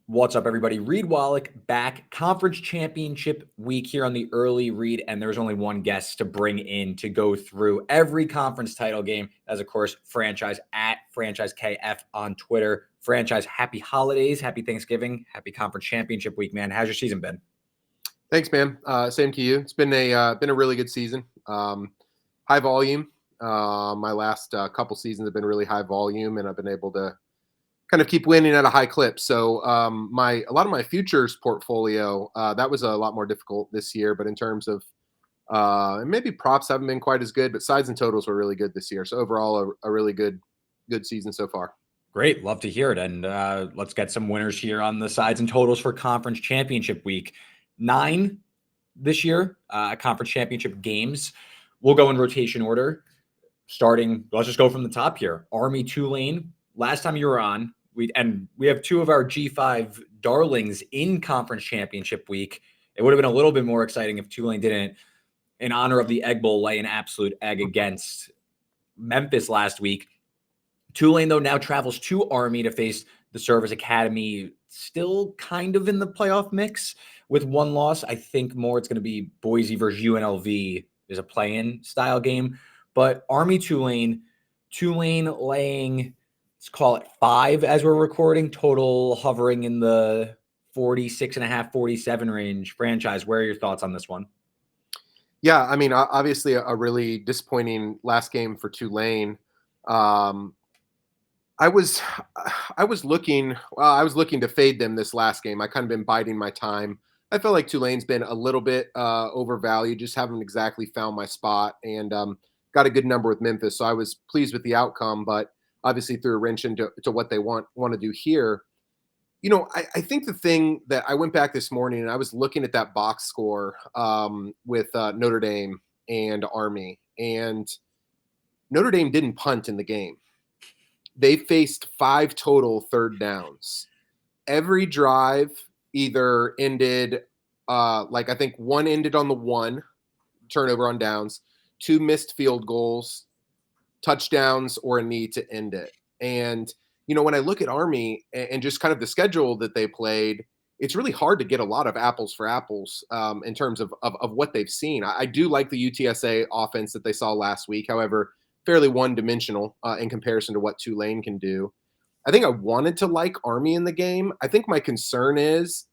What's up, everybody? Reed Wallach back. Conference championship week here on the early read, and there's only one guest to bring in to go through every conference title game. As of course, Franchise at FranchiseKF on Twitter. Franchise, happy holidays, happy Thanksgiving, happy conference championship week, man. How's your season been? Thanks, man. Same to you. It's been a really good season. High volume. My last couple seasons have been really high volume, and I've been able to kind of keep winning at a high clip. So a lot of my futures portfolio, that was a lot more difficult this year. But in terms of maybe props haven't been quite as good, but sides and totals were really good this year. So overall, a really good season so far. Great. Love to hear it. And let's get some winners here on the sides and totals for conference championship week. 9 this year, conference championship games. We'll go in rotation order. Starting, let's just go from the top here. Army Tulane. Last time you were on, we have two of our G5 darlings in conference championship week. It would have been a little bit more exciting if Tulane didn't, in honor of the Egg Bowl, lay an absolute egg against Memphis last week. Tulane, though, now travels to Army to face the Service Academy, still kind of in the playoff mix with one loss. I think more it's going to be Boise versus UNLV is a play-in style game. But Army-Tulane laying, let's call it 5 as we're recording, total hovering in the 46.5, 47 range. Franchise, where are your thoughts on this one? Yeah, I mean, obviously a really disappointing last game for Tulane. I was looking to fade them this last game. I kind of been biding my time. I feel like Tulane's been a little bit overvalued, just haven't exactly found my spot, and got a good number with Memphis. So I was pleased with the outcome, but obviously threw a wrench into what they want to do here. You know, I think the thing that I went back this morning and I was looking at that box score with Notre Dame and Army, and Notre Dame didn't punt in the game. They faced 5 total third downs. Every drive either ended, I think one ended on the 1 turnover on downs, 2 missed field goals, touchdowns, or a knee to end it. And, you know, when I look at Army and just kind of the schedule that they played, it's really hard to get a lot of apples for apples in terms of what they've seen. I do like the UTSA offense that they saw last week. However, fairly one-dimensional in comparison to what Tulane can do. I think I wanted to like Army in the game. I think my concern is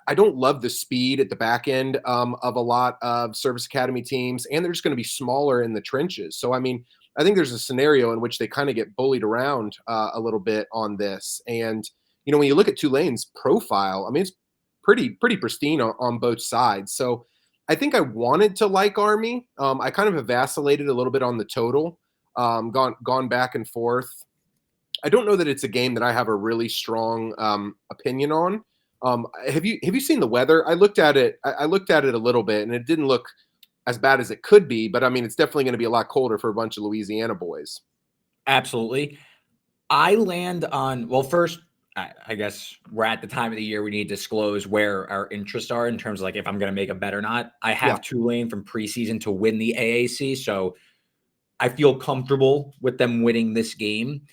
I don't love the speed at the back end of a lot of Service Academy teams, and they're just going to be smaller in the trenches. So, I mean, I think there's a scenario in which they kind of get bullied around a little bit on this. And, you know, when you look at Tulane's profile, I mean, it's pretty pristine on both sides. So I think I wanted to like Army. I kind of have vacillated a little bit on the total, gone back and forth. I don't know that it's a game that I have a really strong opinion on. Have you seen the weather? I looked at it a little bit, and it didn't look as bad as it could be. But I mean, it's definitely going to be a lot colder for a bunch of Louisiana boys. Absolutely. I land on, well, first, I guess we're at the time of the year we need to disclose where our interests are in terms of like if I'm going to make a bet or not. I have Tulane from preseason to win the AAC, so I feel comfortable with them winning this game.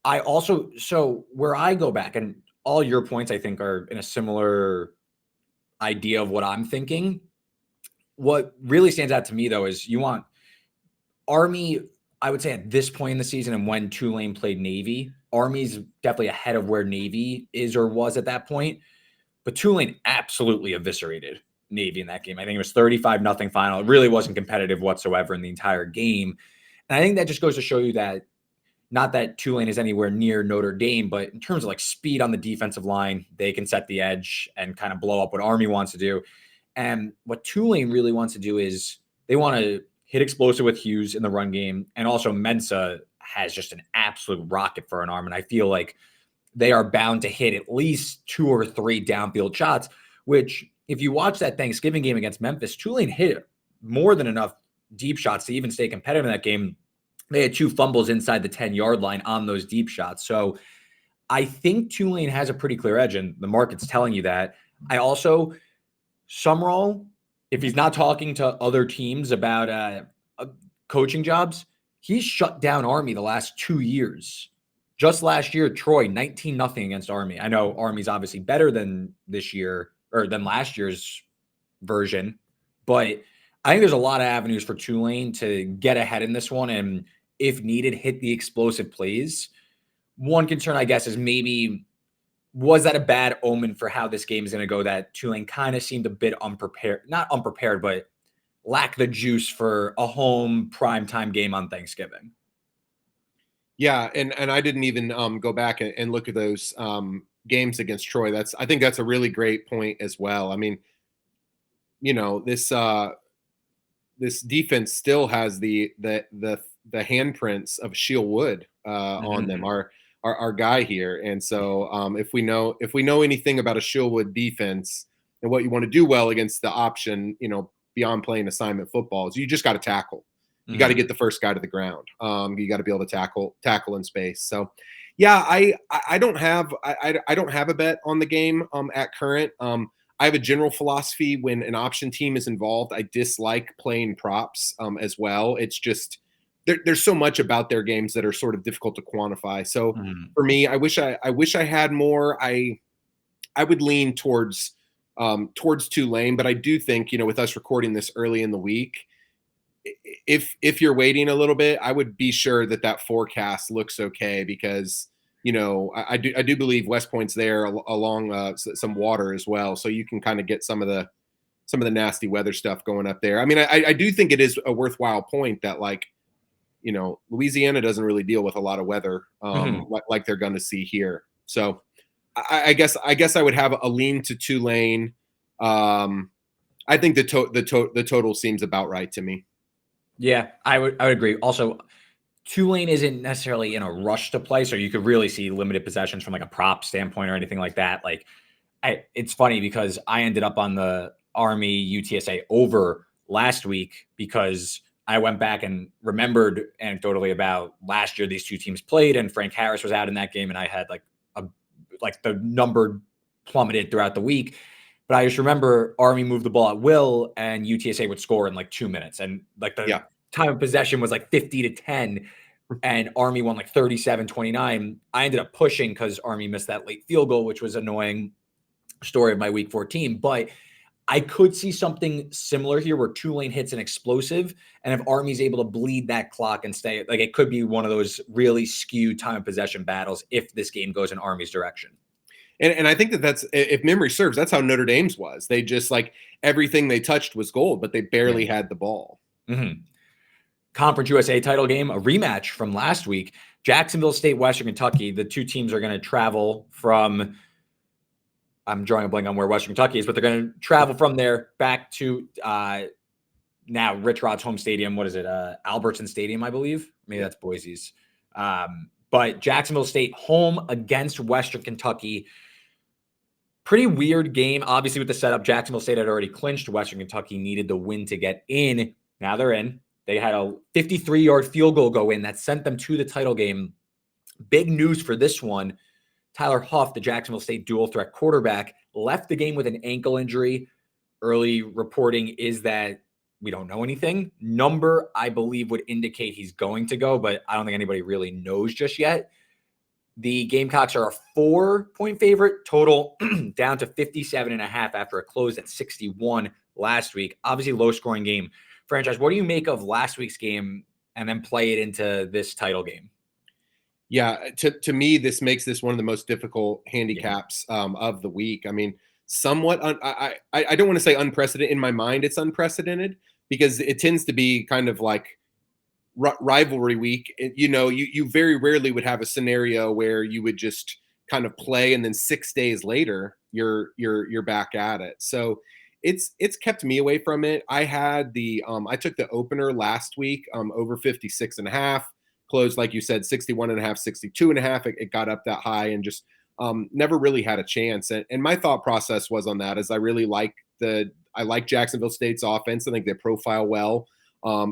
So where I go back, and all your points I think are in a similar idea of what I'm thinking. What really stands out to me, though, is you want Army, I would say at this point in the season and when Tulane played Navy, Army's definitely ahead of where Navy is or was at that point. But Tulane absolutely eviscerated Navy in that game. I think it was 35-0 final. It really wasn't competitive whatsoever in the entire game. And I think that just goes to show you that not that Tulane is anywhere near Notre Dame, but in terms of like speed on the defensive line, they can set the edge and kind of blow up what Army wants to do. And what Tulane really wants to do is they want to hit explosive with Hughes in the run game. And also Mensa has just an absolute rocket for an arm. And I feel like they are bound to hit at least 2 or 3 downfield shots, which if you watch that Thanksgiving game against Memphis, Tulane hit more than enough deep shots to even stay competitive in that game. They had 2 fumbles inside the 10-yard line on those deep shots. So I think Tulane has a pretty clear edge, and the market's telling you that. I also, Summerall, if he's not talking to other teams about coaching jobs, he's shut down Army the last 2 years Just last year, Troy 19-0 against Army. I know Army's obviously better than this year or than last year's version, but I think there's a lot of avenues for Tulane to get ahead in this one and, if needed, hit the explosive plays. One concern, I guess, is maybe was that a bad omen for how this game is going to go, that Tulane kind of seemed a bit unprepared, not unprepared, but lack the juice for a home primetime game on Thanksgiving. Yeah, and I didn't even go back and look at those games against Troy. I think that's a really great point as well. I mean, this defense still has the handprints of Sheil Wood on them. Our guy here, and so if we know anything about a Sheil Wood defense and what you want to do well against the option, beyond playing assignment football, is you just got to tackle. You got to get the first guy to the ground. You got to be able to tackle in space. So, yeah, I don't have a bet on the game at current. I have a general philosophy when an option team is involved. I dislike playing props as well. It's just there's so much about their games that are sort of difficult to quantify. So for me, I wish I had more. I would lean towards Tulane, but I do think, with us recording this early in the week, if you're waiting a little bit, I would be sure that forecast looks okay, because I do believe West Point's there along some water as well, so you can kind of get some of the nasty weather stuff going up there. I mean, I do think it is a worthwhile point that, like, Louisiana doesn't really deal with a lot of weather like they're going to see here. So I guess I would have a lean to Tulane. I think the total seems about right to me. Yeah, I would agree. Also, Tulane isn't necessarily in a rush to play, so you could really see limited possessions from like a prop standpoint or anything like that. Like, it's funny because I ended up on the Army UTSA over last week because I went back and remembered anecdotally about last year these two teams played, and Frank Harris was out in that game, and I had like the number plummeted throughout the week. But I just remember Army moved the ball at will, and UTSA would score in like 2 minutes. And like the time of possession was like 50-10, and Army won like 37-29. I ended up pushing because Army missed that late field goal, which was annoying. Story of my week 14. But I could see something similar here where Tulane hits an explosive, and if Army's able to bleed that clock and stay, like, it could be one of those really skewed time of possession battles if this game goes in Army's direction. And I think that's, if memory serves, that's how Notre Dame's was. They just, like, everything they touched was gold, but they barely had the ball. Conference USA title game, a rematch from last week. Jacksonville State, Western Kentucky. The two teams are going to travel from, I'm drawing a blank on where Western Kentucky is, but they're going to travel from there back to now Rich Rod's home stadium. What is it? Albertson Stadium, I believe. Maybe that's Boise's. But Jacksonville State home against Western Kentucky. Pretty weird game. Obviously, with the setup, Jacksonville State had already clinched. Western Kentucky needed the win to get in. Now they're in. They had a 53-yard field goal go in that sent them to the title game. Big news for this one. Tyler Huff, the Jacksonville State dual threat quarterback, left the game with an ankle injury. Early reporting is that we don't know anything. Number, I believe, would indicate he's going to go, but I don't think anybody really knows just yet. The Gamecocks are a 4-point favorite, total down to 57.5 after it closed at 61 last week. Obviously, low-scoring game. Franchise, what do you make of last week's game and then play it into this title game? Yeah, to me, this makes this one of the most difficult handicaps of the week. I mean, somewhat, I don't want to say unprecedented. In my mind, it's unprecedented because it tends to be kind of like rivalry week. You very rarely would have a scenario where you would just kind of play and then 6 days later you're back at it. So it's kept me away from it. I had I took the opener last week over 56.5, closed, like you said, 61.5, 62.5. It got up that high and just never really had a chance. And my thought process was on that is I like Jacksonville State's offense. I think they profile well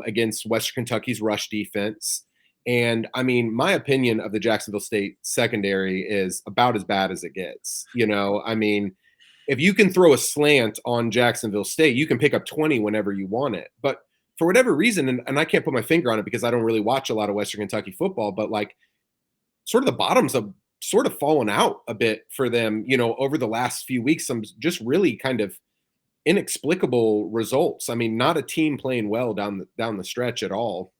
against Western Kentucky's rush defense. And I mean, my opinion of the Jacksonville State secondary is about as bad as it gets. I mean, if you can throw a slant on Jacksonville State, you can pick up 20 whenever you want it. But for whatever reason, and I can't put my finger on it because I don't really watch a lot of Western Kentucky football, but like sort of the bottoms have sort of fallen out a bit for them, over the last few weeks. Some just really kind of inexplicable results. I mean, not a team playing well down the stretch at all.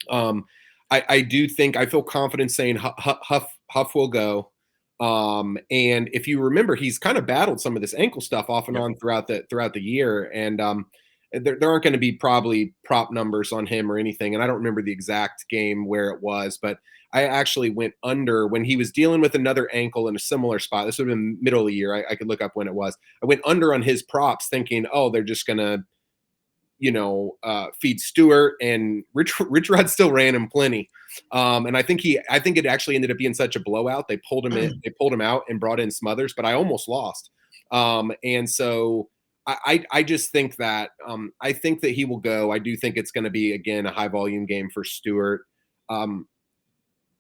Um, I do think I feel confident saying Huff will go. And if you remember, he's kind of battled some of this ankle stuff off and on throughout the year. And there aren't going to be probably prop numbers on him or anything. And I don't remember the exact game where it was, but I actually went under when he was dealing with another ankle in a similar spot. This would have been middle of the year. I could look up when it was. I went under on his props thinking, oh, they're just going to, feed Stewart, and Rich Rod still ran him plenty. And I think it actually ended up being such a blowout. They pulled him out and brought in Smothers, but I almost lost. And so I just think that I think that he will go. I do think it's going to be, again, a high volume game for Stewart.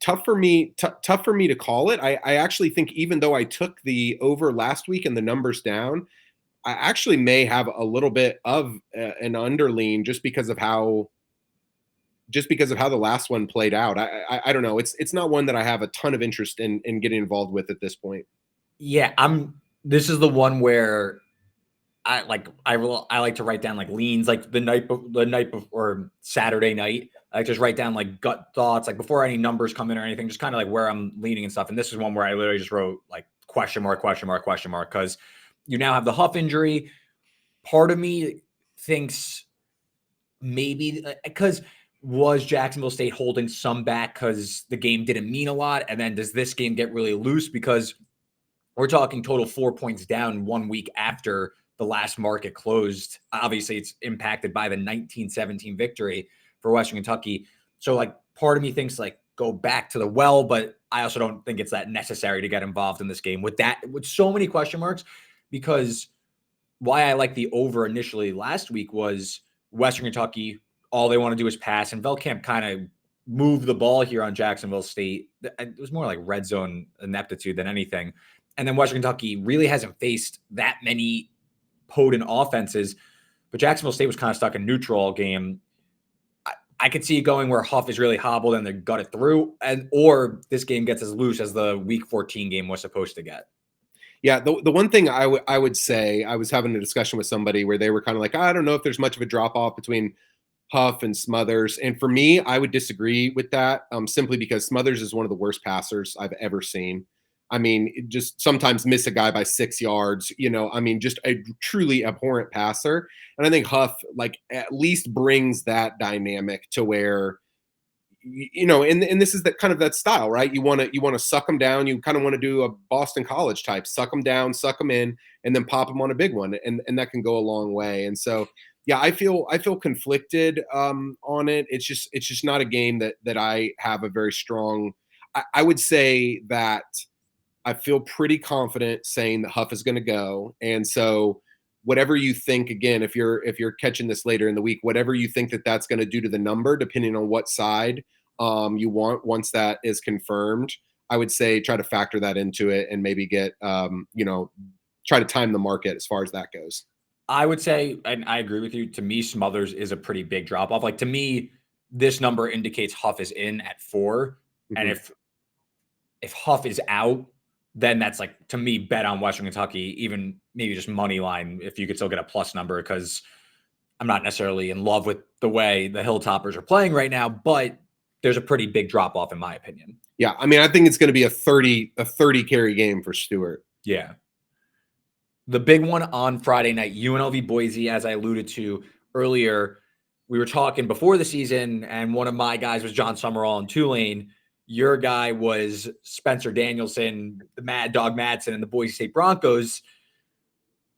Tough for me to call it. I actually think, even though I took the over last week and the numbers down, I actually may have a little bit of an underlean just because of how the last one played out. I don't know. It's not one that I have a ton of interest in getting involved with at this point. Yeah, this is the one where I like to write down like leans, like the night before Saturday night. I just write down like gut thoughts, like before any numbers come in or anything, just kind of like where I'm leaning and stuff. And this is one where I literally just wrote like question mark, because you now have the Huff injury. Part of me thinks maybe because was Jacksonville State holding some back because the game didn't mean a lot? And then does this game get really loose? Because we're talking total 4 points down 1 week after the last market closed. Obviously, it's impacted by the 1917 victory for Western Kentucky. So, like, part of me thinks, like, go back to the well, but I also don't think it's that necessary to get involved in this game with so many question marks, because why I like the over initially last week was Western Kentucky, all they want to do is pass, and Velkamp kind of moved the ball here on Jacksonville State. It was more like red zone ineptitude than anything. And then Western Kentucky really hasn't faced that many potent offenses, but Jacksonville State was kind of stuck in neutral all game. I could see it going where Huff is really hobbled and they gut it through, or this game gets as loose as the Week 14 game was supposed to get. Yeah, the one thing I would say, I was having a discussion with somebody where they were kind of like, I don't know if there's much of a drop off between Huff and Smothers. And for me, I would disagree with that, simply because Smothers is one of the worst passers I've ever seen. I mean, just sometimes miss a guy by 6 yards, I mean, just a truly abhorrent passer. And I think Huff, like, at least brings that dynamic to where, and this is that kind of that style, right? You want to suck them down. You kind of want to do a Boston College type, suck them down, suck them in, and then pop them on a big one. And that can go a long way. And so, yeah, I feel conflicted on it. It's just not a game that I have a very strong. I would say that I feel pretty confident saying that Huff is going to go. And so whatever you think, again, if you're catching this later in the week, whatever you think that's going to do to the number, depending on what side you want, once that is confirmed, I would say try to factor that into it and maybe get, try to time the market as far as that goes. I would say, and I agree with you, to me, Smothers is a pretty big drop off. Like, to me, this number indicates Huff is in at 4. Mm-hmm. And if Huff is out, then that's, like, to me, bet on Western Kentucky, even maybe just money line if you could still get a plus number, because I'm not necessarily in love with the way the Hilltoppers are playing right now, but there's a pretty big drop off in my opinion. Yeah, I mean, I think it's going to be a 30 carry game for Stewart. Yeah. The big one on Friday night, UNLV-Boise, as I alluded to earlier, we were talking before the season, and one of my guys was John Summerall in Tulane. Your guy was Spencer Danielson, the Mad Dog Madsen, and the Boise State Broncos.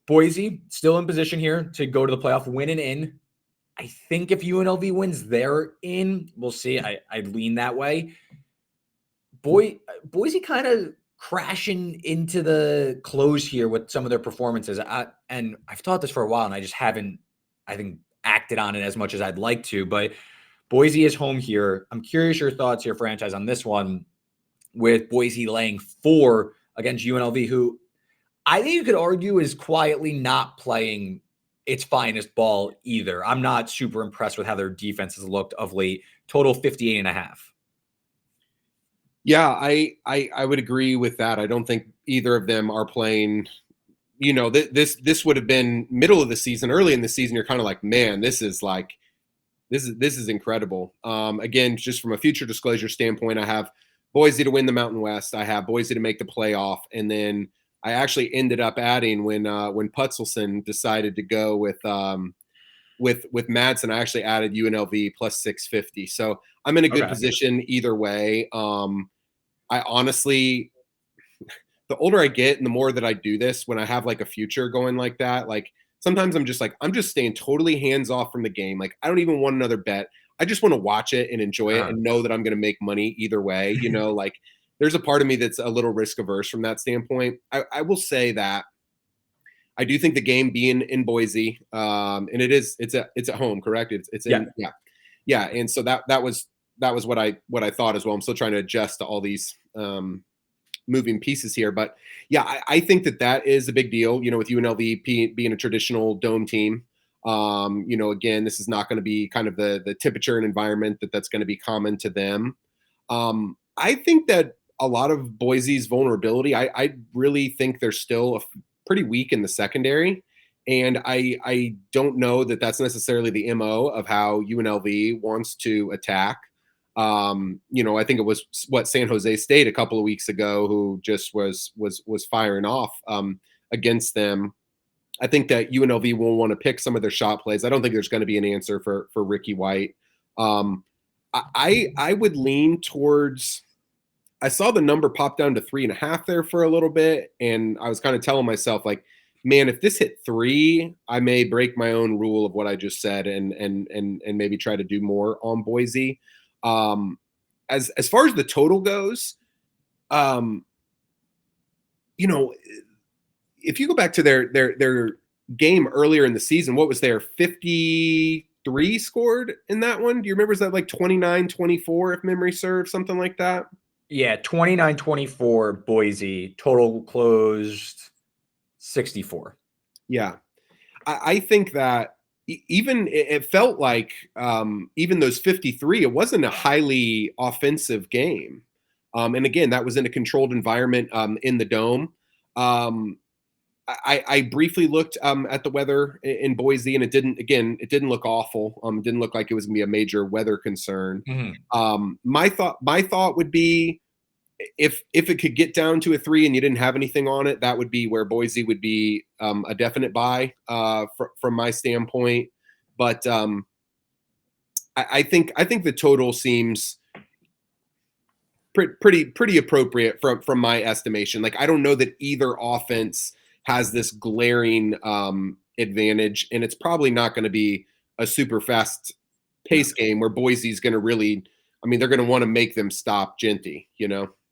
Boise still in position here to go to the playoff, winning in. I think if UNLV wins, they're in. We'll see. I lean that way. Boise kind of crashing into the close here with some of their performances. And I've thought this for a while, and I just haven't, I think, acted on it as much as I'd like to. But Boise is home here. I'm curious your thoughts here, franchise, on this one, with Boise laying 4 against UNLV, who I think you could argue is quietly not playing its finest ball either. I'm not super impressed with how their defense has looked of late. Total 58.5. Yeah, I would agree with that. I don't think either of them are playing. This would have been middle of the season, early in the season. You're kind of like, man, this is incredible. Again, just from a future disclosure standpoint, I have Boise to win the Mountain West. I have Boise to make the playoff, and then I actually ended up adding when Putzelson decided to go with Madsen. I actually added UNLV plus 650. So I'm in a good Okay. position either way. I honestly, the older I get and the more that I do this, when I have like a future going like that, like sometimes I'm just staying totally hands off from the game. Like I don't even want another bet. I just want to watch it and enjoy it Uh, and know that I'm going to make money either way. Like there's a part of me that's a little risk averse from that standpoint. I will say that I do think the game being in Boise, and it's at home, correct? It's yeah. in, yeah. And so that was what I thought as well. I'm still trying to adjust to all these moving pieces here. But yeah, I think that is a big deal, with UNLV being a traditional dome team. Again, this is not going to be kind of the temperature and environment that's going to be common to them. I think that a lot of Boise's vulnerability, I really think they're still pretty weak in the secondary. And I don't know that that's necessarily the MO of how UNLV wants to attack. I think it was San Jose State a couple of weeks ago who just was firing off against them. I think that UNLV will want to pick some of their shot plays. I don't think there's going to be an answer for Ricky White. I would lean towards. I saw the number pop down to 3.5 there for a little bit, and I was kind of telling myself like, man, if this hit 3, I may break my own rule of what I just said and maybe try to do more on Boise. As far as the total goes, um, if you go back to their game earlier in the season, what was there? 53 scored in that one. Do you remember? Is that like 29-24, if memory serves, something like that? Yeah. 29-24 Boise. Total closed 64. Yeah. I think that even it felt like even those 53, it wasn't a highly offensive game. And again, that was in a controlled environment in the dome. I briefly looked at the weather in Boise, and it didn't look awful. It didn't look like it was going to be a major weather concern. Mhm. My thought would be if it could get down to a 3 and you didn't have anything on it, that would be where Boise would be a definite buy from my standpoint. But I think the total seems pretty appropriate from my estimation. Like I don't know that either offense has this glaring advantage, and it's probably not going to be a super fast Yeah. pace game where Boise's going to really. I mean, they're going to want to make them stop Genty.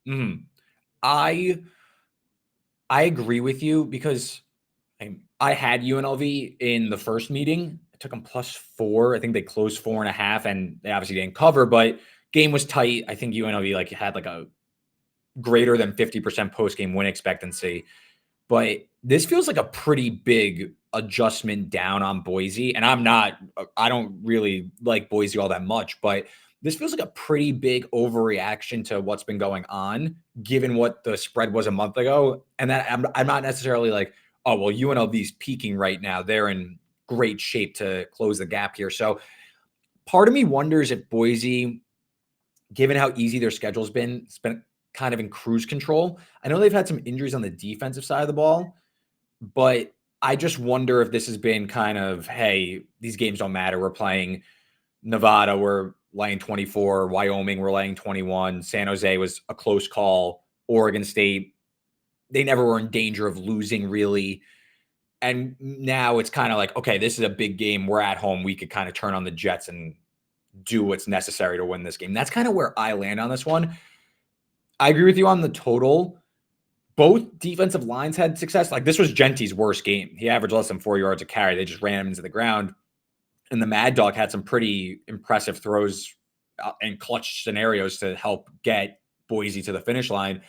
Mhm. I agree with you because I had UNLV in the first meeting. I took them +4. I think they closed 4.5, and they obviously didn't cover, but game was tight. I think UNLV had a greater than 50% post game win expectancy. But this feels like a pretty big adjustment down on Boise. And I don't really like Boise all that much, but this feels like a pretty big overreaction to what's been going on, given what the spread was a month ago. And that I'm not necessarily like, oh, well, UNLV's peaking right now. They're in great shape to close the gap here. So part of me wonders if Boise, given how easy their schedule's been, it's been kind of in cruise control. I know they've had some injuries on the defensive side of the ball, but I just wonder if this has been kind of, hey, these games don't matter. We're playing Nevada, we're laying 24. Wyoming, we're laying 21. San Jose was a close call. Oregon State, they never were in danger of losing, really. And now it's kind of like, okay, this is a big game. We're at home. We could kind of turn on the Jets and do what's necessary to win this game. That's kind of where I land on this one. I agree with you on the total. Both defensive lines had success. Like this was Genty's worst game. He averaged less than 4 yards a carry. They just ran him into the ground. And the Mad Dog had some pretty impressive throws and clutch scenarios to help get Boise to the finish line.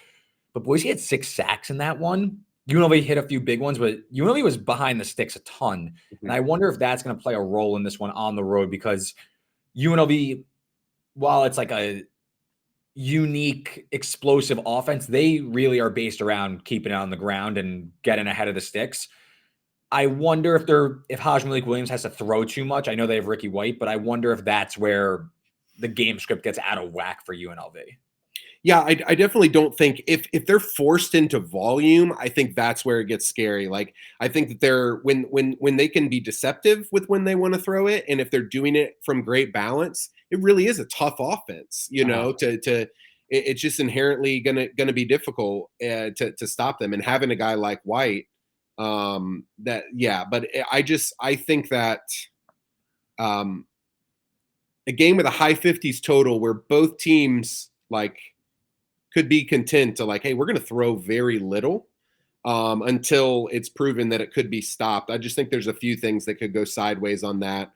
But Boise had 6 sacks in that one. UNLV hit a few big ones, but UNLV was behind the sticks a ton. And I wonder if that's going to play a role in this one on the road because UNLV, while it's like unique, explosive offense. They really are based around keeping it on the ground and getting ahead of the sticks. I wonder if Hajj Malik Williams has to throw too much. I know they have Ricky White, but I wonder if that's where the game script gets out of whack for UNLV. Yeah, I definitely don't think if they're forced into volume, I think that's where it gets scary. Like I think that they're when they can be deceptive with when they want to throw it, and if they're doing it from great balance, it really is a tough offense. It's just inherently gonna be difficult to stop them. And having a guy like White, but I think that a game with a high 50s total where both teams like could be content to like, hey, we're going to throw very little until it's proven that it could be stopped. I just think there's a few things that could go sideways on that.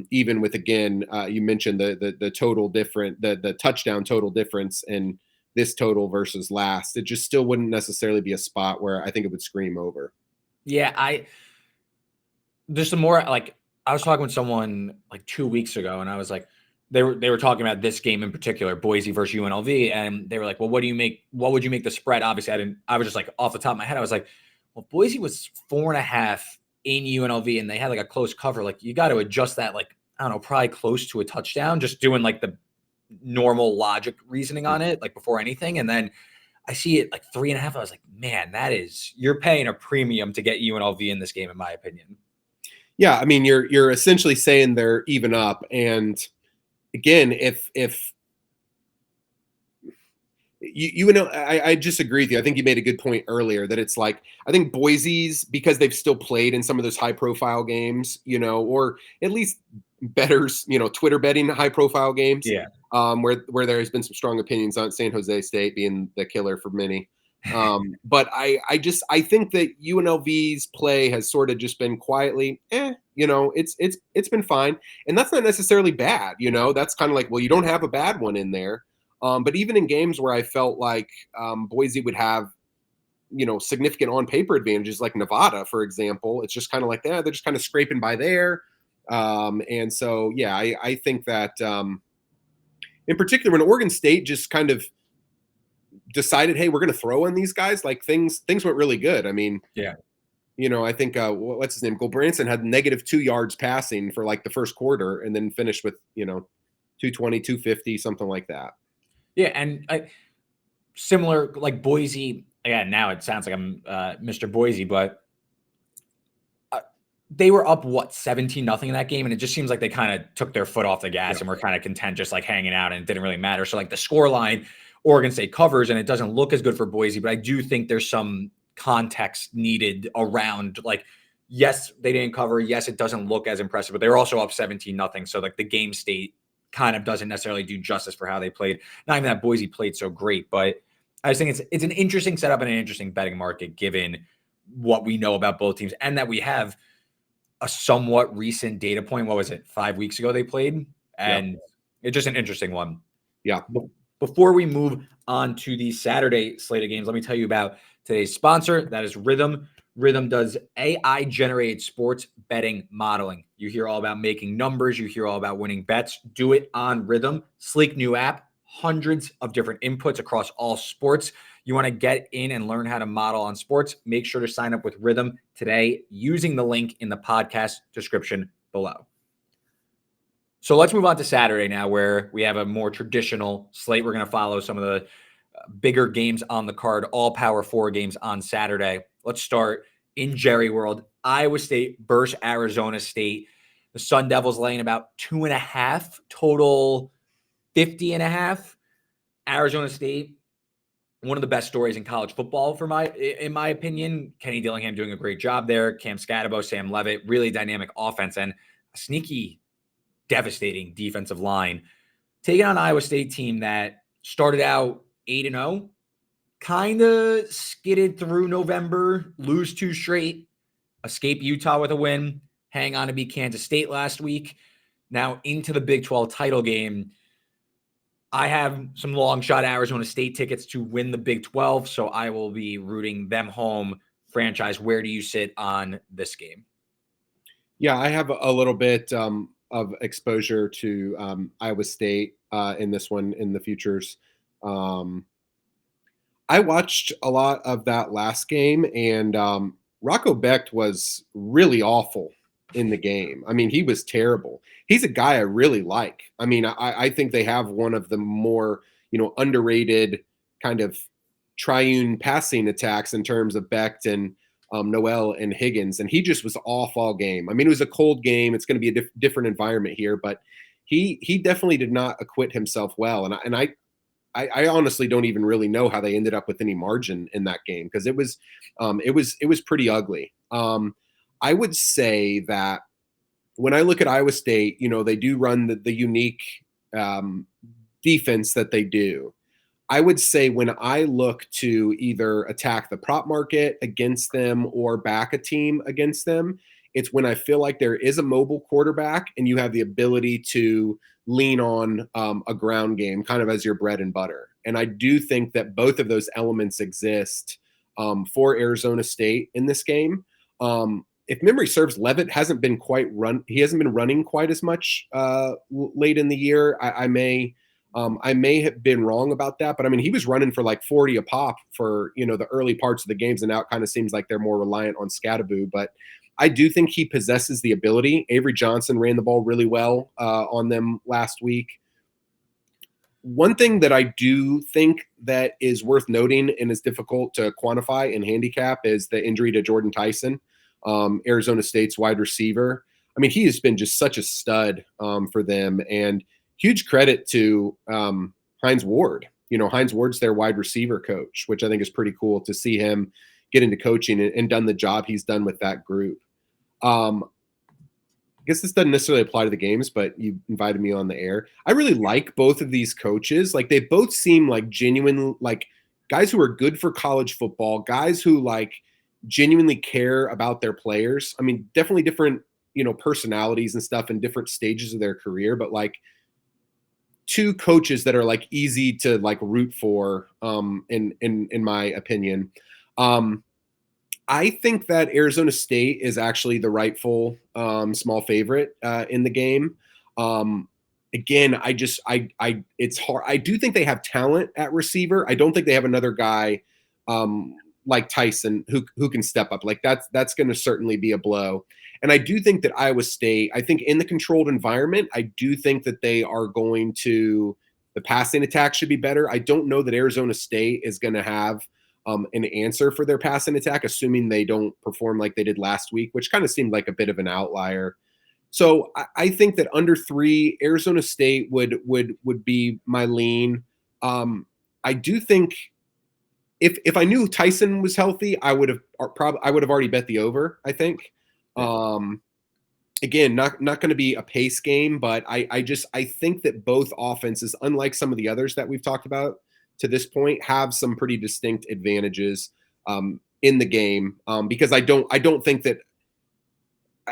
Even with, again, you mentioned the total different, the touchdown total difference in this total versus last. It just still wouldn't necessarily be a spot where I think it would scream over. Yeah, there's some more, like, I was talking with someone like 2 weeks ago, and I was like, they were talking about this game in particular, Boise versus UNLV, and they were like, well, what would you make the spread? Obviously, I was just like off the top of my head, I was like, well, Boise was 4.5 in UNLV, and they had like a close cover. Like, you got to adjust that, like, I don't know, probably close to a touchdown, just doing like the normal logic reasoning on it, like before anything. And then I see it like 3.5. I was like, man, you're paying a premium to get UNLV in this game, in my opinion. Yeah, I mean, you're essentially saying they're even up, and again, if I just agree with you. I think you made a good point earlier that it's like, I think Boise's, because they've still played in some of those high profile games, or at least bettors, Twitter betting high profile games. Yeah. Where there has been some strong opinions on San Jose State being the killer for many. But I think that UNLV's play has sort of just been quietly, it's been fine. And that's not necessarily bad. That's kind of like, well, you don't have a bad one in there. But even in games where I felt like Boise would have, significant on paper advantages, like Nevada, for example, it's just kind of like, they're just kind of scraping by there. And so, yeah, I think that in particular, when Oregon State just kind of decided, hey, we're going to throw in these guys, like things went really good. I mean, yeah. I think what's his name? Gulbranson had -2 yards passing for like the first quarter, and then finished with 220, 250, something like that. Yeah, and similar, like Boise. Again, now it sounds like I'm Mr. Boise, but they were up 17-0 in that game, and it just seems like they kind of took their foot off the gas and were kind of content just like hanging out, and it didn't really matter. So like the score line, Oregon State covers, and it doesn't look as good for Boise, but I do think there's some context needed around, like, yes, they didn't cover. Yes, it doesn't look as impressive, but they were also up 17-0. So like the game state kind of doesn't necessarily do justice for how they played. Not even that Boise played so great, but I just think it's an interesting setup and an interesting betting market given what we know about both teams, and that we have a somewhat recent data point. What was it? 5 weeks ago they played, and it's just an interesting one. Yeah. Before we move on to the Saturday slate of games, let me tell you about today's sponsor. That is Rithmm. Rithmm does AI-generated sports betting modeling. You hear all about making numbers. You hear all about winning bets. Do it on Rithmm. Sleek new app, hundreds of different inputs across all sports. You want to get in and learn how to model on sports? Make sure to sign up with Rithmm today using the link in the podcast description below. So let's move on to Saturday now, where we have a more traditional slate. We're going to follow some of the bigger games on the card, all Power 4 games on Saturday. Let's start in Jerry World. Iowa State versus Arizona State. The Sun Devils laying about 2.5, total 50.5. Arizona State, one of the best stories in college football in my opinion. Kenny Dillingham doing a great job there. Cam Scatabo, Sam Levitt, really dynamic offense, and a sneaky, devastating defensive line. Taking on Iowa State team that started out 8-0, kind of skidded through November, lose 2 straight, escape Utah with a win, hang on to beat Kansas State last week. Now into the Big 12 title game. I have some long shot Arizona State tickets to win the Big 12, so I will be rooting them home. Franchise, where do you sit on this game? Yeah, I have a little bit of exposure to Iowa State in this one in the futures. I watched a lot of that last game, and Rocco Becht was really awful in the game. I mean, he was terrible. He's a guy I really like. I mean, I think they have one of the more, underrated kind of triune passing attacks in terms of Becht and Noel and Higgins, and he just was off all game. I mean, it was a cold game. It's going to be a different environment here, but he definitely did not acquit himself well. And I honestly don't even really know how they ended up with any margin in that game, because it was pretty ugly. I would say that when I look at Iowa State, they do run the unique defense that they do. I would say when I look to either attack the prop market against them or back a team against them, it's when I feel like there is a mobile quarterback and you have the ability to lean on a ground game kind of as your bread and butter. And I do think that both of those elements exist for Arizona State in this game. If memory serves, Levitt hasn't been he hasn't been running quite as much late in the year. I may have been wrong about that, but I mean, he was running for like 40 a pop for, the early parts of the games. And now it kind of seems like they're more reliant on Scattaboo, but I do think he possesses the ability. Avery Johnson ran the ball really well on them last week. One thing that I do think that is worth noting and is difficult to quantify and handicap is the injury to Jordan Tyson, Arizona State's wide receiver. I mean, he has been just such a stud for them, and huge credit to Hines Ward. Hines Ward's their wide receiver coach, which I think is pretty cool to see him get into coaching and done the job he's done with that group. I guess this doesn't necessarily apply to the games, but you invited me on the air. I really like both of these coaches. Like, they both seem like genuine, like guys who are good for college football, guys who like genuinely care about their players. I mean, definitely different, personalities and stuff in different stages of their career, but like two coaches that are like easy to like root for in my opinion. I think that Arizona State is actually the rightful small favorite in the game. Again, it's hard. I do think they have talent at receiver. I don't think they have another guy like Tyson who can step up. Like that's going to certainly be a blow. And I do think that Iowa State, I think in the controlled environment, I do think that they are going to, the passing attack should be better. I don't know that Arizona State is going to have an answer for their passing attack, assuming they don't perform like they did last week, which kind of seemed like a bit of an outlier. So I think that under 3, Arizona State would be my lean. I do think if I knew Tyson was healthy, I would have already bet the over, I think. Again, not going to be a pace game, but I think that both offenses, unlike some of the others that we've talked about to this point, have some pretty distinct advantages in the game, because I don't think that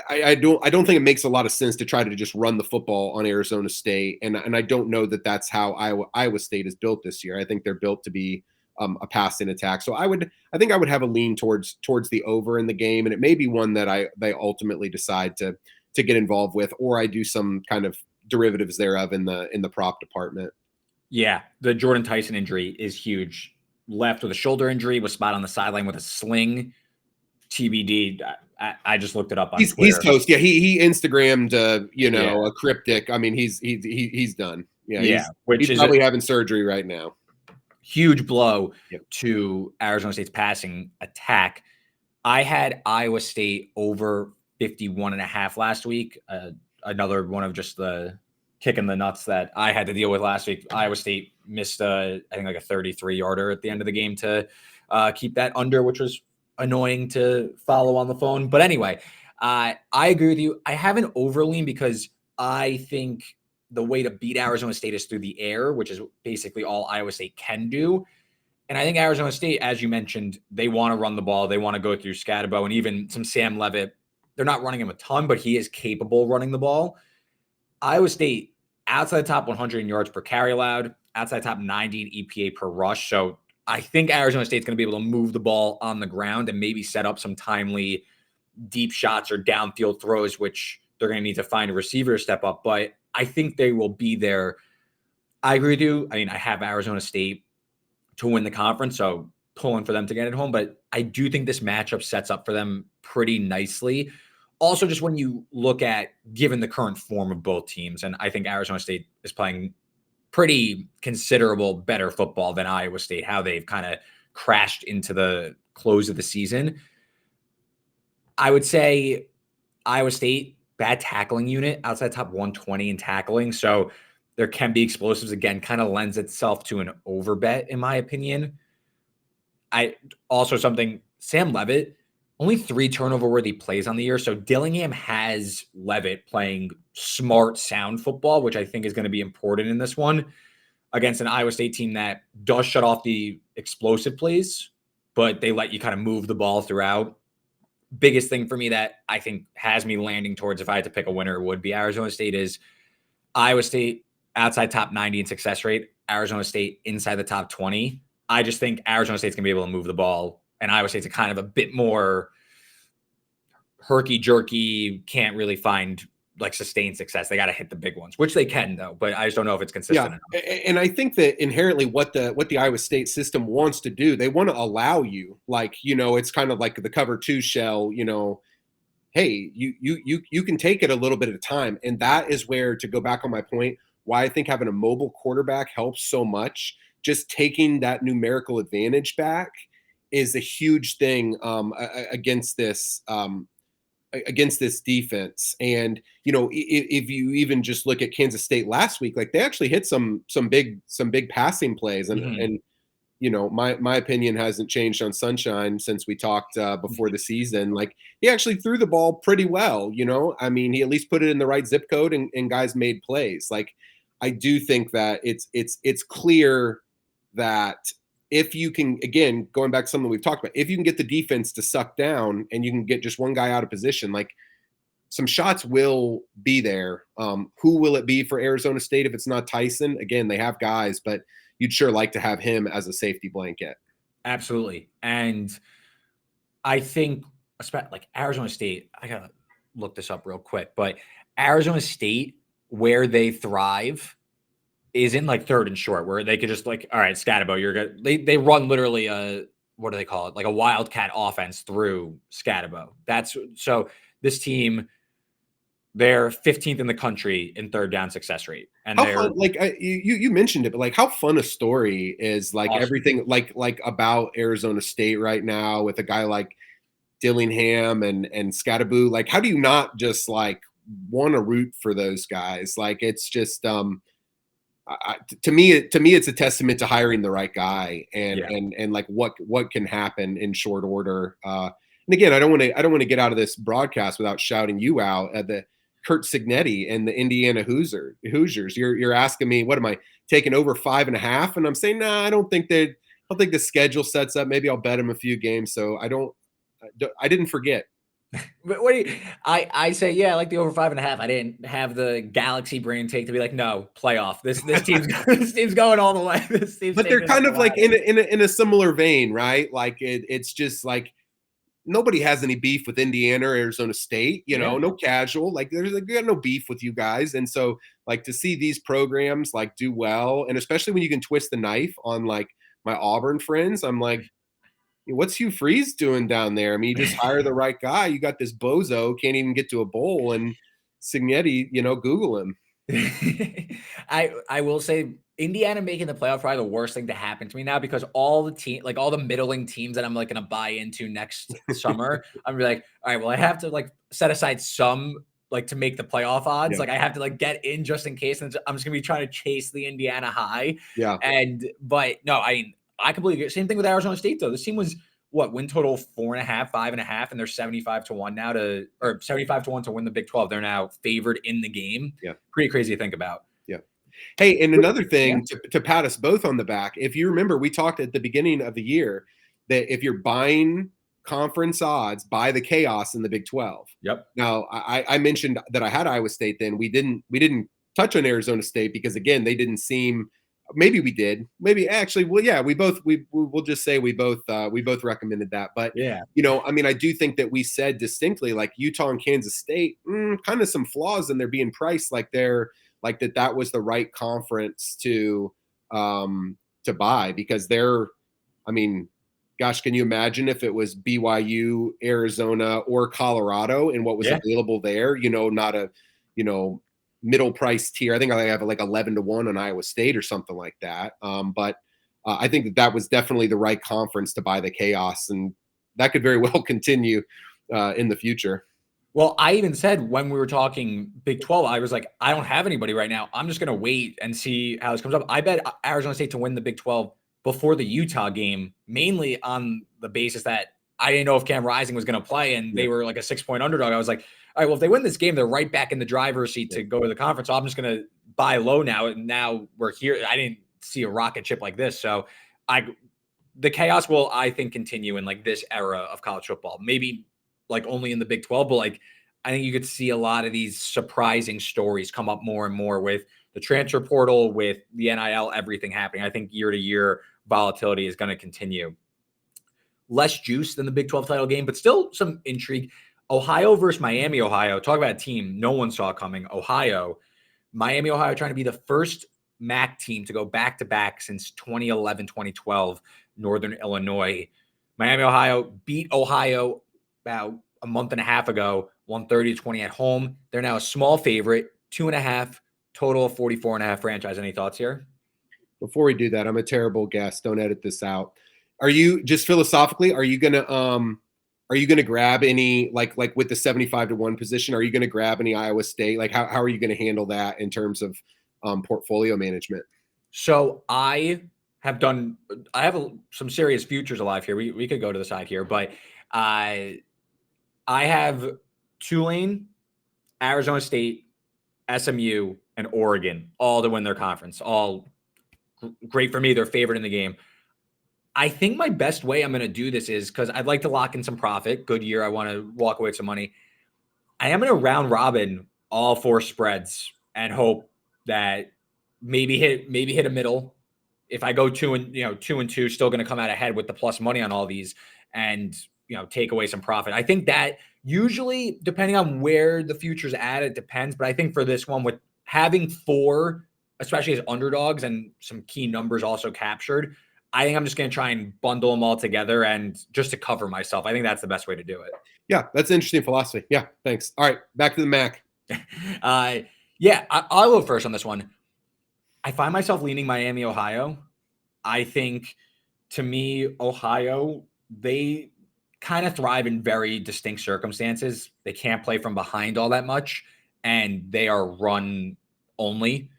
I don't think it makes a lot of sense to try to just run the football on Arizona State, and I don't know that that's how Iowa State is built this year. I think they're built to be a passing attack. So I think I would have a lean towards the over in the game, and it may be one that they ultimately decide to get involved with, or I do some kind of derivatives thereof in the prop department. Yeah, the Jordan Tyson injury is huge. Left with a shoulder injury, was spot on the sideline with a sling. TBD. I just looked it up on Twitter. He's toast. Yeah, he Instagrammed a cryptic. I mean, he's done. Yeah, he's probably having surgery right now. Huge blow to Arizona State's passing attack. I had Iowa State over 51.5 last week. Another one of just the kick in the nuts that I had to deal with last week. Iowa State missed I think like a 33-yarder at the end of the game to keep that under, which was annoying to follow on the phone. But anyway, I agree with you. I have an overlean because I think the way to beat Arizona State is through the air, which is basically all Iowa State can do. And I think Arizona State, as you mentioned, they want to run the ball. They want to go through Scatterbo and even some Sam Levitt. They're not running him a ton, but he is capable of running the ball. Iowa State, outside the top 100 in yards per carry allowed, outside the top 90 in EPA per rush. So I think Arizona State's going to be able to move the ball on the ground and maybe set up some timely deep shots or downfield throws, which they're going to need to find a receiver to step up. But I think they will be there. I agree with you. I mean, I have Arizona State to win the conference, so pulling for them to get it home. But I do think this matchup sets up for them pretty nicely. Also, just when you look at given the current form of both teams, and I think Arizona State is playing pretty considerable better football than Iowa State, how they've kind of crashed into the close of the season. I would say Iowa State, bad tackling unit, outside top 120 in tackling. So there can be explosives. Again, kind of lends itself to an over bet, in my opinion. I also something Sam Levitt, only 3 turnover worthy plays on the year. So Dillingham has Levitt playing smart, sound football, which I think is going to be important in this one against an Iowa State team that does shut off the explosive plays, but they let you kind of move the ball throughout. Biggest thing for me that I think has me landing towards if I had to pick a winner would be Arizona State is Iowa State outside top 90 in success rate, Arizona State inside the top 20. I just think Arizona State's going to be able to move the ball, and Iowa State's a kind of a bit more herky-jerky, can't really find like sustained success. They got to hit the big ones, which they can though, but I just don't know if it's consistent enough. And I think that inherently what the Iowa State system wants to do, they want to allow you, like, it's kind of like the cover 2 shell, hey, you can take it a little bit at a time. And that is where, to go back on my point, why I think having a mobile quarterback helps so much. Just taking that numerical advantage back is a huge thing against this defense. And if you even just look at Kansas State last week, like they actually hit some big passing plays, and my opinion hasn't changed on Sunshine since we talked before the season. Like, he actually threw the ball pretty well. I mean, he at least put it in the right zip code, and guys made plays. Like, I do think that it's clear that if you can, again, going back to something we've talked about, if you can get the defense to suck down and you can get just one guy out of position, like, some shots will be there. Who will it be for Arizona State if it's not Tyson? Again, they have guys, but you'd sure like to have him as a safety blanket. Absolutely. And I think, like Arizona State, I got to look this up real quick, but Arizona State, where they thrive is in like third and short, where they could just like, all right, Scatabo, you're good. They run literally what do they call it? Like a wildcat offense through Scatabo. So this team, they're 15th in the country in third down success rate. And how fun, like you mentioned it, but like how fun a story is like awesome. Everything like about Arizona State right now with a guy like Dillingham and Scatabo. Like, how do you not just like want to root for those guys? Like, it's just to me it's a testament to hiring the right guy and like what can happen in short order. And again, I don't want to get out of this broadcast without shouting you out at the Kurt Signetti and the Indiana Hoosiers. You're asking me, what am I taking over 5.5? And I'm saying, nah, I don't think the schedule sets up. Maybe I'll bet him a few games. So I didn't forget. But what do you, I say, yeah, I like the over 5.5. I didn't have the galaxy brain take to be like, no, playoff. This team's going all the way. But they're kind of like in a similar vein, right? Like it's just like, nobody has any beef with Indiana or Arizona State, no casual, like they got no beef with you guys. And so like to see these programs like do well, and especially when you can twist the knife on like my Auburn friends, I'm like, what's Hugh Freeze doing down there? I mean, you just hire the right guy. You got this bozo, can't even get to a bowl, and Signetti, Google him. I will say Indiana making the playoff probably the worst thing to happen to me now, because all the middling teams that I'm like going to buy into next summer, I'm gonna be like, all right, well, I have to like set aside some like to make the playoff odds. Yeah. Like I have to like get in just in case. And I'm just gonna be trying to chase the Indiana high. Yeah. But no, I completely agree. Same thing with Arizona State though. This team was win total 4.5, 5.5, and they're 75-1 now or 75-1 to win the Big 12. They're now favored in the game. Yeah. Pretty crazy to think about. Yeah. Hey, and another thing to pat us both on the back, if you remember, we talked at the beginning of the year that if you're buying conference odds, buy the chaos in the Big 12. Yep. Now, I mentioned that I had Iowa State then. We didn't touch on Arizona State because, again, they didn't seem – maybe we did. Maybe actually, well, yeah, we'll just say we both recommended that. But, yeah, I do think that we said distinctly, like Utah and Kansas State, kind of some flaws in their being priced like they're like that was the right conference to buy, because I mean, gosh, can you imagine if it was BYU, Arizona, or Colorado and what was Yeah. available there? Not a, middle price tier. I think I have like 11-1 on Iowa State or something like that. But I think that was definitely the right conference to buy the chaos, and that could very well continue in the future. Well, I even said when we were talking Big 12, I was like, I don't have anybody right now. I'm just going to wait and see how this comes up. I bet Arizona State to win the Big 12 before the Utah game, mainly on the basis that I didn't know if Cam Rising was going to play, and they were like a 6-point underdog. I was like, all right, well, if they win this game, they're right back in the driver's seat to go to the conference. So I'm just going to buy low now. And now we're here. I didn't see a rocket ship like this. So the chaos will, I think, continue in like this era of college football. Maybe like only in the Big 12, but like I think you could see a lot of these surprising stories come up more and more with the transfer portal, with the NIL, everything happening. I think year to year volatility is going to continue. Less juice than the Big 12 title game, but still some intrigue. Ohio versus Miami, Ohio. Talk about a team no one saw coming. Miami, Ohio trying to be the first MAC team to go back-to-back since 2011, 2012, Northern Illinois. Miami, Ohio beat Ohio about a month and a half ago, 130-20 at home. They're now a small favorite, 2.5, total of 44.5 franchise. Any thoughts here? Before we do that, I'm a terrible guest. Don't edit this out. Are you, just philosophically, are you gonna grab any, like with the 75-1 position, are you gonna grab any Iowa State? Like how are you gonna handle that in terms of portfolio management? So I have some serious futures alive here. We could go to the side here, but I have Tulane, Arizona State, SMU, and Oregon all to win their conference. All great for me. They're favored in the game. I think my best way I'm going to do this is, because I'd like to lock in some profit. Good year. I want to walk away with some money. I am going to round robin all 4 spreads and hope that maybe hit a middle. If I go 2-2, still going to come out ahead with the plus money on all these, and take away some profit. I think that usually, depending on where the future's at, it depends. But I think for this one, with having 4, especially as underdogs and some key numbers also captured, I think I'm just going to try and bundle them all together and just to cover myself. I think that's the best way to do it. Yeah, that's an interesting philosophy. Yeah, thanks. All right, back to the MAC. I'll go first on this one. I find myself leaning Miami, Ohio. I think, to me, Ohio, they kind of thrive in very distinct circumstances. They can't play from behind all that much, and they are run only.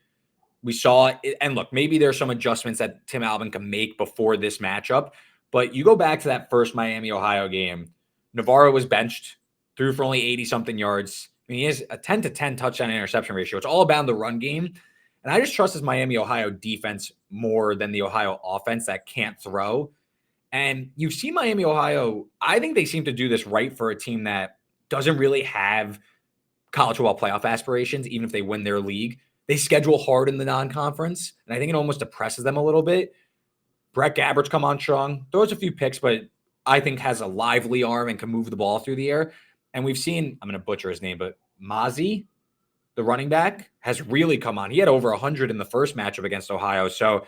We saw it, and look, maybe there's some adjustments that Tim Alvin can make before this matchup, but you go back to that first Miami-Ohio game, Navarro was benched, threw for only 80-something yards. I mean, he has a 10-10 touchdown interception ratio. It's all about the run game, and I just trust this Miami-Ohio defense more than the Ohio offense that can't throw. And you see Miami, Ohio, I think they seem to do this right for a team that doesn't really have college football playoff aspirations, even if they win their league. They schedule hard in the non-conference, and I think it almost depresses them a little bit. Brett Gabbert's come on strong, throws a few picks, but I think has a lively arm and can move the ball through the air. And we've seen, I'm going to butcher his name, but Mazi, the running back, has really come on. He had over 100 in the first matchup against Ohio. So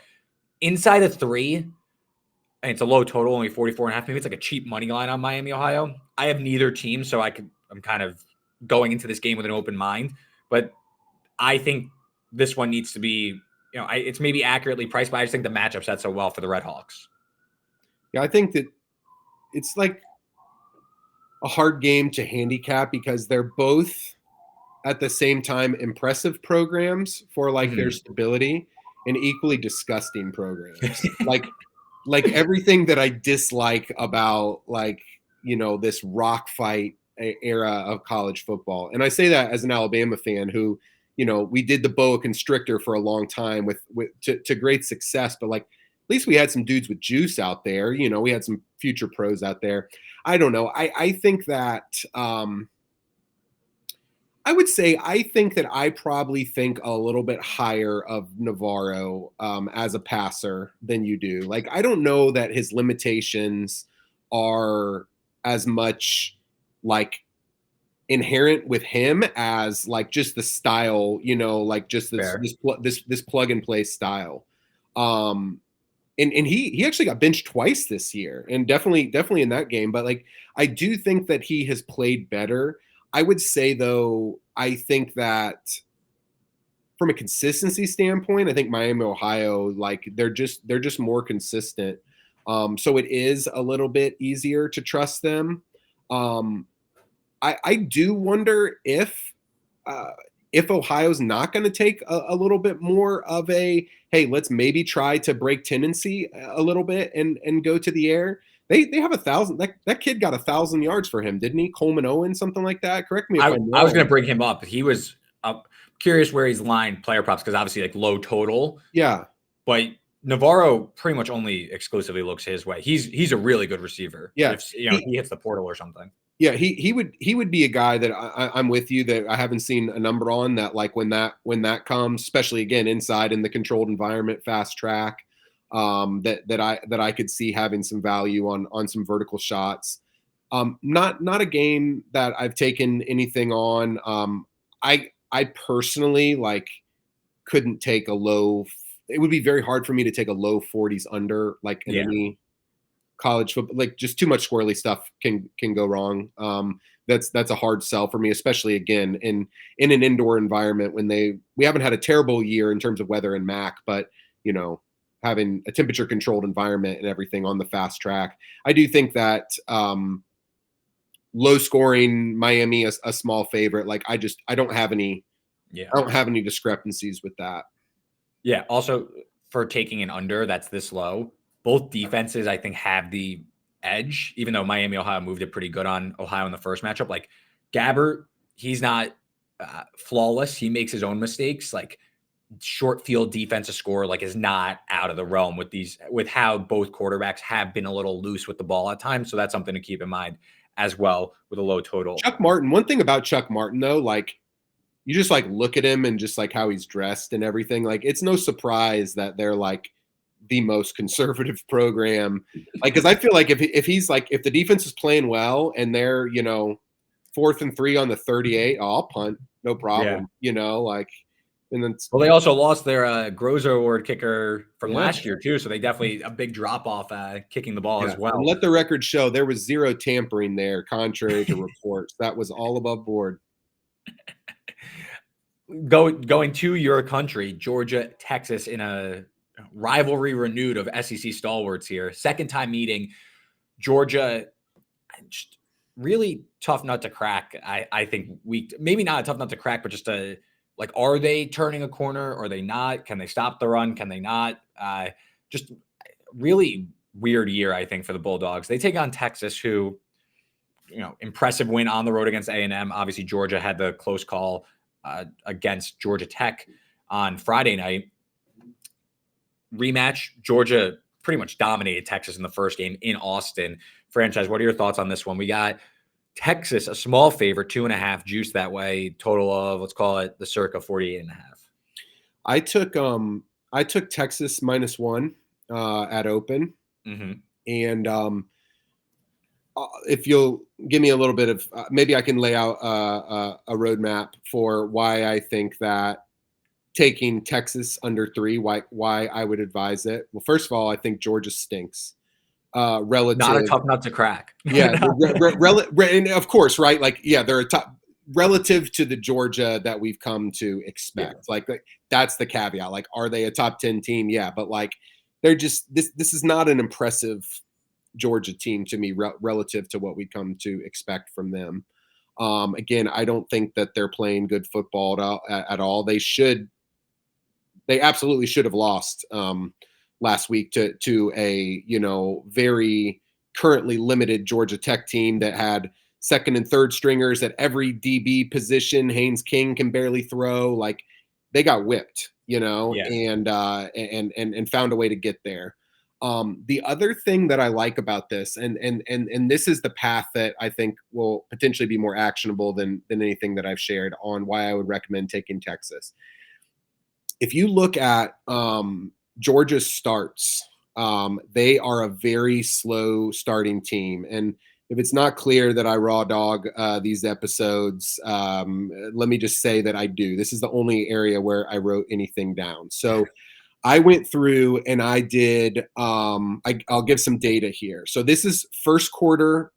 inside of 3, and it's a low total, only 44.5. Maybe it's like a cheap money line on Miami, Ohio. I have neither team, so I'm kind of going into this game with an open mind. But I think this one needs to be, it's maybe accurately priced, but I just think the matchup sets so well for the Red Hawks. Yeah, I think that it's like a hard game to handicap because they're both at the same time impressive programs for like their stability and equally disgusting programs. like everything that I dislike about this rock fight era of college football. And I say that as an Alabama fan who, we did the boa constrictor for a long time to great success, but like, at least we had some dudes with juice out there. We had some future pros out there. I don't know. I think that I would say I think that I probably think a little bit higher of Navarro as a passer than you do. Like, I don't know that his limitations are as much like inherent with him as like just the style, like just Fair. this plug and play style. And he actually got benched twice this year, and definitely in that game. But like I do think that he has played better. I would say though, I think that from a consistency standpoint, I think Miami, Ohio, like they're just more consistent. So it is a little bit easier to trust them. Um, I do wonder if Ohio's not going to take a little bit more of a, hey, let's maybe try to break tendency a little bit and go to the air. They have 1,000. That kid got 1,000 yards for him, didn't he? Coleman Owens, something like that. Correct me if I'm wrong. I was going to bring him up. He was curious where he's lined player props because obviously like low total. Yeah, but Navarro pretty much only exclusively looks his way. He's a really good receiver. Yeah, if he hits the portal or something. Yeah, he would be a guy that I'm with you that I haven't seen a number on that, like when that comes, especially again inside in the controlled environment, fast track, that I could see having some value on some vertical shots. Not a game that I've taken anything on. I personally like couldn't take a low. It would be very hard for me to take a low 40s under like in any college football. Like just too much squirrely stuff can go wrong. That's a hard sell for me, especially again in an indoor environment when we haven't had a terrible year in terms of weather and MAC, but having a temperature controlled environment and everything on the fast track. I do think that low scoring Miami a small favorite. Like I don't have any discrepancies with that. Yeah. Also for taking an under that's this low, both defenses, I think, have the edge, even though Miami, Ohio moved it pretty good on Ohio in the first matchup. Like Gabbert, he's not flawless. He makes his own mistakes. Like short field defensive score, like is not out of the realm with how both quarterbacks have been a little loose with the ball at times. So that's something to keep in mind as well with a low total. Chuck Martin, one thing about Chuck Martin though, like you just like look at him and just like how he's dressed and everything. Like it's no surprise that they're like the most conservative program. Like, cause I feel like if he's like, if the defense is playing well and they're, 4th and 3 on the 38, I'll punt. No problem. Like, and then. Well, they also lost their Grozer Award kicker from last year too. So they definitely a big drop off kicking the ball as well. And let the record show there was zero tampering there, contrary to reports. That was all above board. Going to your country, Georgia, Texas, in a rivalry renewed of SEC stalwarts here. Second time meeting. Georgia, just really tough nut to crack. I think maybe not a tough nut to crack, but just like, are they turning a corner? Or are they not? Can they stop the run? Can they not? Just really weird year, I think, for the Bulldogs. They take on Texas, who, impressive win on the road against A&M. Obviously, Georgia had the close call against Georgia Tech on Friday night. Rematch, Georgia pretty much dominated Texas in the first game in Austin. Franchise, what are your thoughts on this one? We got Texas, a small favorite, 2.5 juice that way, total of, let's call it the circa 48.5. I took Texas -1 at open. Mm-hmm. And if you'll give me a little bit of, maybe I can lay out a roadmap for why I think that taking Texas under 3, why I would advise it. Well, first of all, I think Georgia stinks. Relative, not a tough nut to crack. Yeah, and of course, right? Like, yeah, they're a top relative to the Georgia that we've come to expect. Yeah. Like that's the caveat. Like, are they a top 10 team? Yeah, but like they're just this is not an impressive Georgia team to me relative to what we come to expect from them. Again, I don't think that they're playing good football at all. They absolutely should have lost last week to a very currently limited Georgia Tech team that had second and third stringers at every DB position. Haynes King can barely throw. Like they got whipped, and found a way to get there. The other thing that I like about this, and this is the path that I think will potentially be more actionable than anything that I've shared on why I would recommend taking Texas. If you look at Georgia's starts They are a very slow starting team. And if it's not clear that I raw dog these episodes, let me just say that I do. This is the only area where I wrote anything down. So I went through and I did, I'll give some data here. So this is first quarter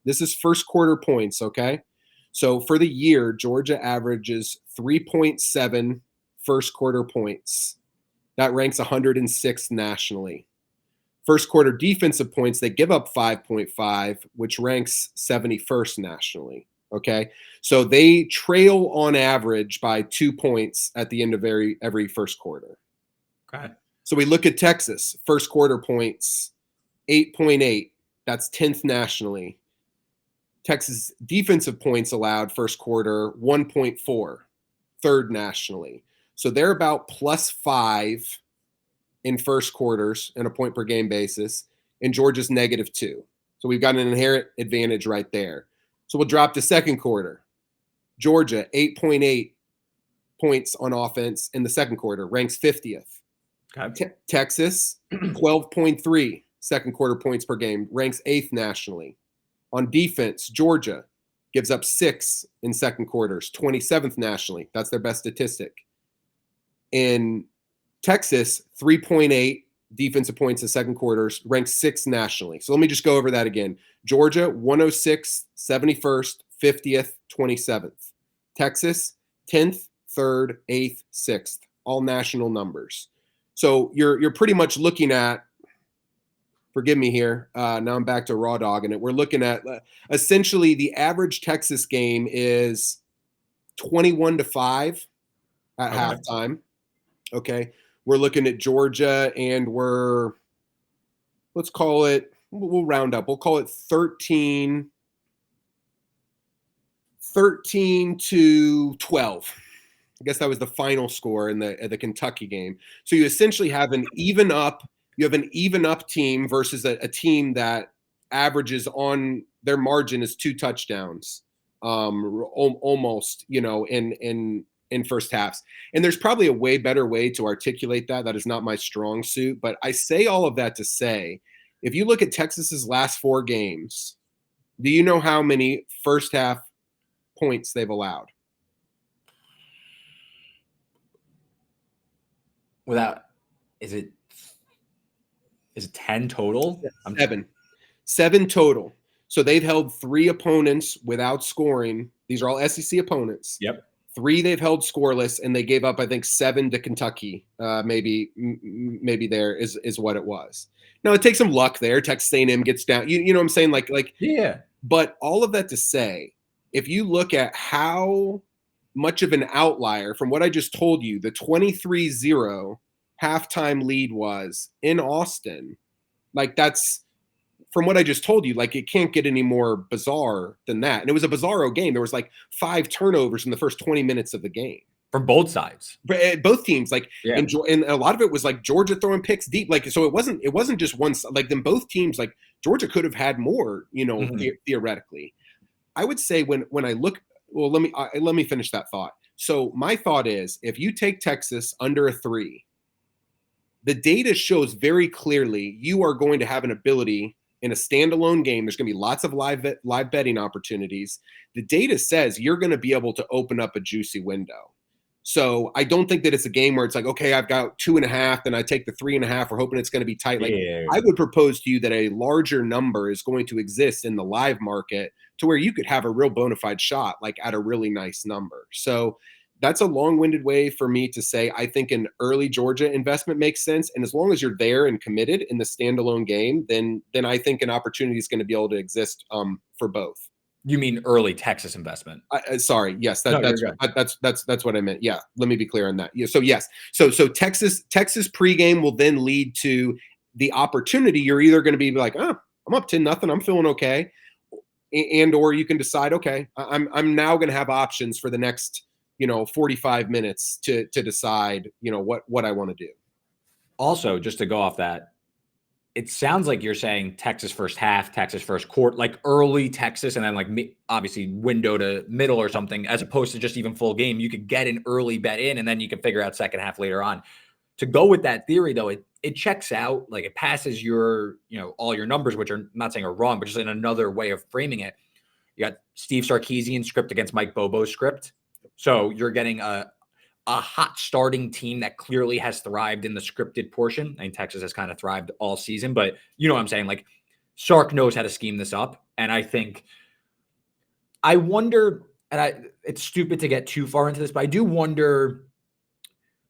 points, okay? So for the year, Georgia averages 3.7 first quarter points. That ranks 106th nationally. First quarter defensive points, they give up 5.5, which ranks 71st nationally. Okay. So they trail on average by 2 points at the end of every first quarter. Okay. So we look at Texas, first quarter points, 8.8. That's 10th nationally. Texas defensive points allowed first quarter, 1.4, third nationally. So they're about +5 in first quarters in a point per game basis, and Georgia's -2. So we've got an inherent advantage right there. So we'll drop to second quarter. Georgia, 8.8 points on offense in the second quarter, ranks 50th. Okay. Texas, 12.3 second quarter points per game, ranks 8th nationally. On defense, Georgia gives up 6 in second quarters, 27th nationally. That's their best statistic. In Texas, 3.8 defensive points in second quarters, ranks 6th nationally. So let me just go over that again. Georgia, 106th, 71st, 50th, 27th. Texas, 10th, 3rd, 8th, 6th, all national numbers. So you're pretty much looking at, forgive me here, now I'm back to raw dogging it. We're looking at essentially the average Texas game is 21-5 at halftime. Okay. We're looking at Georgia and let's call it, we'll round up. We'll call it 13-12. I guess that was the final score in the Kentucky game. So you essentially have an even up team versus a team that averages on their margin is 2 touchdowns, almost, in first halves. And there's probably a way better way to articulate that. That is not my strong suit, but I say all of that to say, if you look at Texas's last 4 games, do you know how many first half points they've allowed? Is it 10 total? 7 total. So they've held 3 opponents without scoring. These are all SEC opponents. Yep. 3 they've held scoreless, and they gave up, I think, 7 to Kentucky. Maybe there is what it was. Now it takes some luck there. Texas A&M gets down. You know what I'm saying? Like yeah. But all of that to say, if you look at how much of an outlier from what I just told you, the 23-0 halftime lead was in Austin, like that's from what I just told you, like it can't get any more bizarre than that. And it was a bizarro game. There was like 5 turnovers in the first 20 minutes of the game. From both sides. Both teams, like, yeah. And a lot of it was like Georgia throwing picks deep. Like, so it wasn't just one, like then both teams, like Georgia could have had more, theoretically. I would say when I look, well, let me finish that thought. So my thought is, if you take Texas under a 3, the data shows very clearly you are going to have an ability in a standalone game. There's going to be lots of live betting opportunities. The data says you're going to be able to open up a juicy window. So I don't think that it's a game where it's like, okay, I've got 2.5, then I take the 3.5. We're hoping it's going to be tight. Like, yeah. I would propose to you that a larger number is going to exist in the live market to where you could have a real bona fide shot, like at a really nice number. So that's a long-winded way for me to say I think an early Georgia investment makes sense. And as long as you're there and committed in the standalone game, then I think an opportunity is going to be able to exist for both. You mean early Texas investment? Sorry. Yes, that's what I meant. Yeah, let me be clear on that. Yeah, so yes, so Texas pregame will then lead to the opportunity. You're either going to be like, oh, I'm up 10-0, I'm feeling okay, and or you can decide, okay, I'm now going to have options for the next 45 minutes to decide what I want to do. Also, just to go off that, it sounds like you're saying Texas first half, Texas first quarter, like early Texas, and then like obviously window to middle or something, as opposed to just even full game. You could get an early bet in, and then you can figure out second half later on. to go with that theory, though, it checks out. Like, it passes your, all your numbers, which are not saying are wrong, but just in another way of framing it. You got Steve Sarkisian script against Mike Bobo's script. So you're getting a hot starting team that clearly has thrived in the scripted portion. I mean, Texas has kind of thrived all season, but you know what I'm saying? Like, Sark knows how to scheme this up. And I wonder, it's stupid to get too far into this, but I do wonder,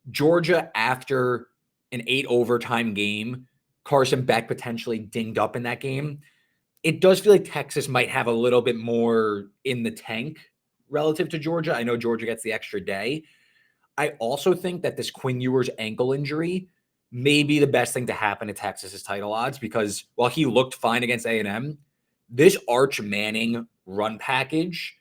Georgia, after an 8 overtime game, Carson Beck potentially dinged up in that game. It does feel like Texas might have a little bit more in the tank relative to Georgia. I know Georgia gets the extra day. I also think that this Quinn Ewers ankle injury may be the best thing to happen to Texas's title odds, because while he looked fine against A&M, this Arch Manning run package,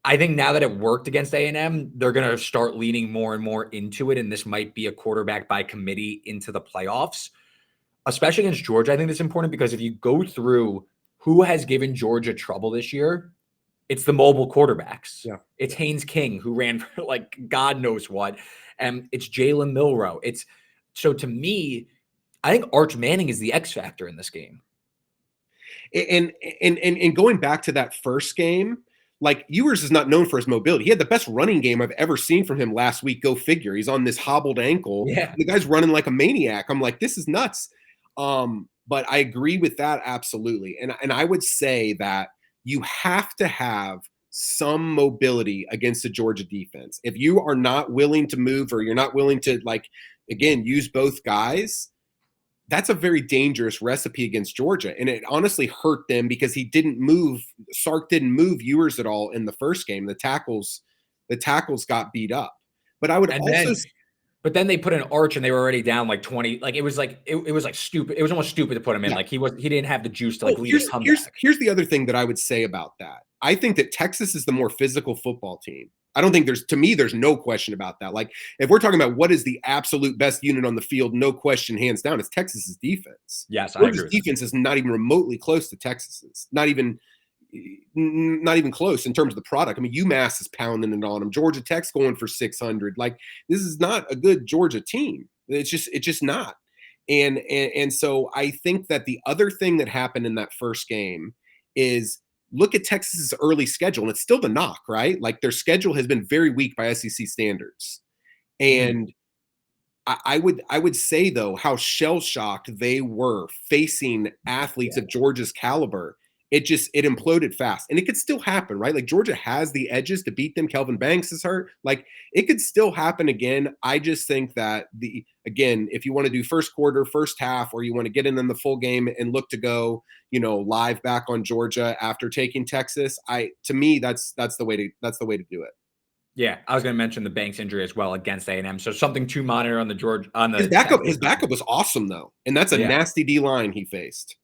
I think now that it worked against A&M, they're going to start leaning more and more into it, and this might be a quarterback by committee into the playoffs, especially against Georgia. I think it's important because if you go through who has given Georgia trouble this year, it's the mobile quarterbacks. Yeah. It's Haynes King, who ran for like God knows what, and it's Jalen Milroe. So to me, I think Arch Manning is the X factor in this game. And going back to that first game, like, Ewers is not known for his mobility. He had the best running game I've ever seen from him last week. Go figure. He's on this hobbled ankle. Yeah. The guy's running like a maniac. I'm like, this is nuts. But I agree with that absolutely. And I would say that you have to have some mobility against the Georgia defense. If you are not willing to move, or you're not willing to, like, again, use both guys, that's a very dangerous recipe against Georgia. And it honestly hurt them because Sark didn't move Ewers at all in the first game. The tackles got beat up. But I would But then they put an Arch and they were already down like 20. Like, it was like stupid. It was almost stupid to put him in. Yeah. Like, he didn't have the juice to lead a comeback. Here's the other thing that I would say about that. I think that Texas is the more physical football team. I don't think there's no question about that. Like, if we're talking about what is the absolute best unit on the field, no question, hands down, it's Texas's defense. Yes, I agree. Defense is not even remotely close to Texas's. Not even close in terms of the product. I mean, UMass is pounding it on them. Georgia Tech's going for 600. Like, this is not a good Georgia team. It's just not. And so I think that the other thing that happened in that first game is, look at Texas's early schedule, and it's still the knock, right? Like, their schedule has been very weak by SEC standards. And I would say, though, how shell-shocked they were facing athletes of Georgia's caliber. It imploded fast. And it could still happen, right? Like, Georgia has the edges to beat them. Kelvin Banks is hurt. Like, it could still happen again. I just think that if you want to do first quarter, first half, or you want to get in the full game and look to go, live back on Georgia after taking Texas, to me, that's the way to do it. Yeah, I was going to mention the Banks injury as well against A&M. So something to monitor on the his backup was awesome, though. And that's a nasty D line he faced.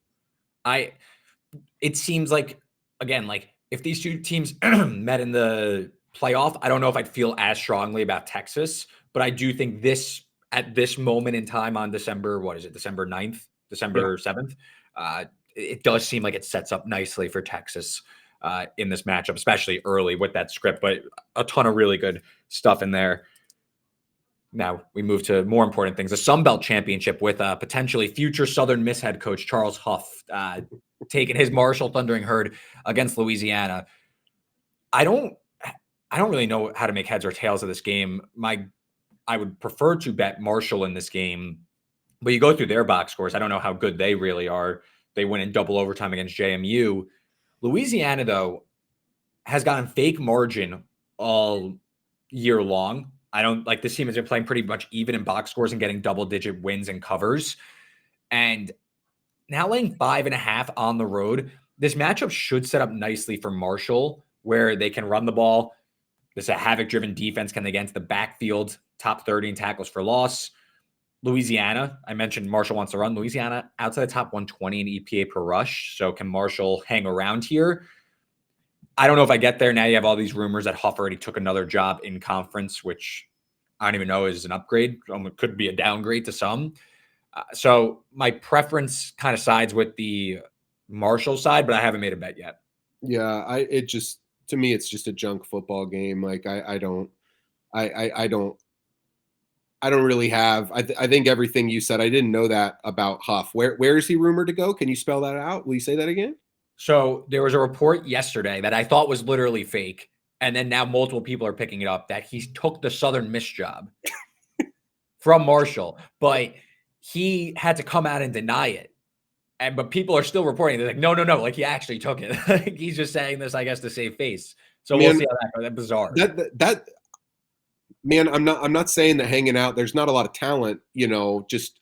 It seems like, again, like, if these two teams met in the playoff, I don't know if I'd feel as strongly about Texas, but I do think at this moment in time on December 9th, December 7th, it does seem like it sets up nicely for Texas in this matchup, especially early with that script, but a ton of really good stuff in there. Now we move to more important things, the Sun Belt Championship with potentially future Southern Miss head coach Charles Huff taking his Marshall Thundering Herd against Louisiana. I don't really know how to make heads or tails of this game. I would prefer to bet Marshall in this game, but you go through their box scores, I don't know how good they really are. They win in double overtime against JMU. Louisiana, though, has gotten fake margin all year long. This team has been playing pretty much even in box scores and getting double-digit wins and covers. And now laying 5.5 on the road, this matchup should set up nicely for Marshall, where they can run the ball. This is a havoc-driven defense coming against the backfield, top 30 in tackles for loss. Louisiana, I mentioned Marshall wants to run. Louisiana outside the top 120 in EPA per rush. So can Marshall hang around here? I don't know if I get there. Now you have all these rumors that Huff already took another job in conference, which I don't even know is an upgrade. It could be a downgrade to some. So my preference kind of sides with the Marshall side, but I haven't made a bet yet. Yeah, to me, it's just a junk football game. Like, I don't I don't really have. I think everything you said. I didn't know that about Huff. Where is he rumored to go? Can you spell that out? Will you say that again? So there was a report yesterday that I thought was literally fake, and then now multiple people are picking it up that he took the Southern Miss job from Marshall, but he had to come out and deny it. But people are still reporting. They're like, no, like he actually took it. Like, he's just saying this, I guess, to save face. So we'll see how that goes. That's bizarre. That man, I'm not saying that hanging out. There's not a lot of talent. Just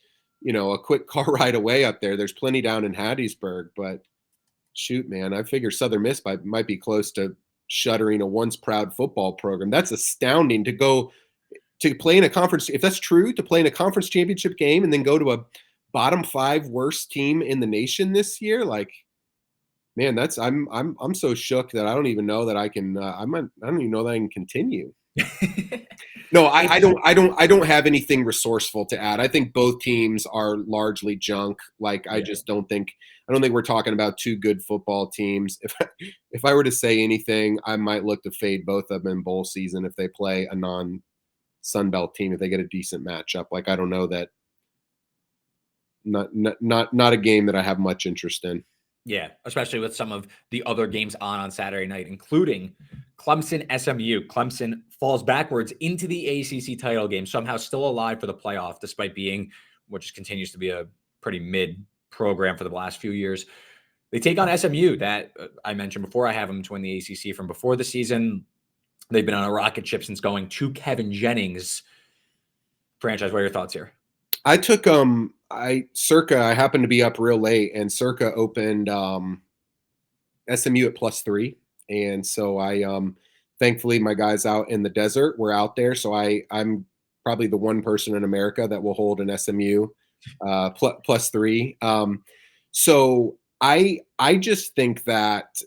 a quick car ride away up there. There's plenty down in Hattiesburg, but shoot, man, I figure Southern Miss might be close to shuttering a once proud football program. That's astounding to go to play in a conference. If that's true, to play in a conference championship game and then go to a bottom 5 worst team in the nation this year, like, man, I'm so shook that I don't even know that I can. I don't even know that I can continue. No, I don't have anything resourceful to add. I think both teams are largely junk. Like, I just don't think we're talking about 2 good football teams. If I were to say anything, I might look to fade both of them in bowl season if they play a non-Sun Belt team, if they get a decent matchup. Like, I don't know that. Not a game that I have much interest in. Yeah, especially with some of the other games on Saturday night, including Clemson-SMU. Clemson falls backwards into the ACC title game, somehow still alive for the playoff, despite being, which continues to be a pretty mid program for the last few years. They take on SMU that I mentioned before. I have them to win the ACC from before the season. They've been on a rocket ship since going to Kevin Jennings. Franchise, what are your thoughts here? I took I happened to be up real late, and Circa opened SMU at +3, and so I thankfully my guys out in the desert were out there, so I'm probably the one person in America that will hold an SMU +3. So I just think that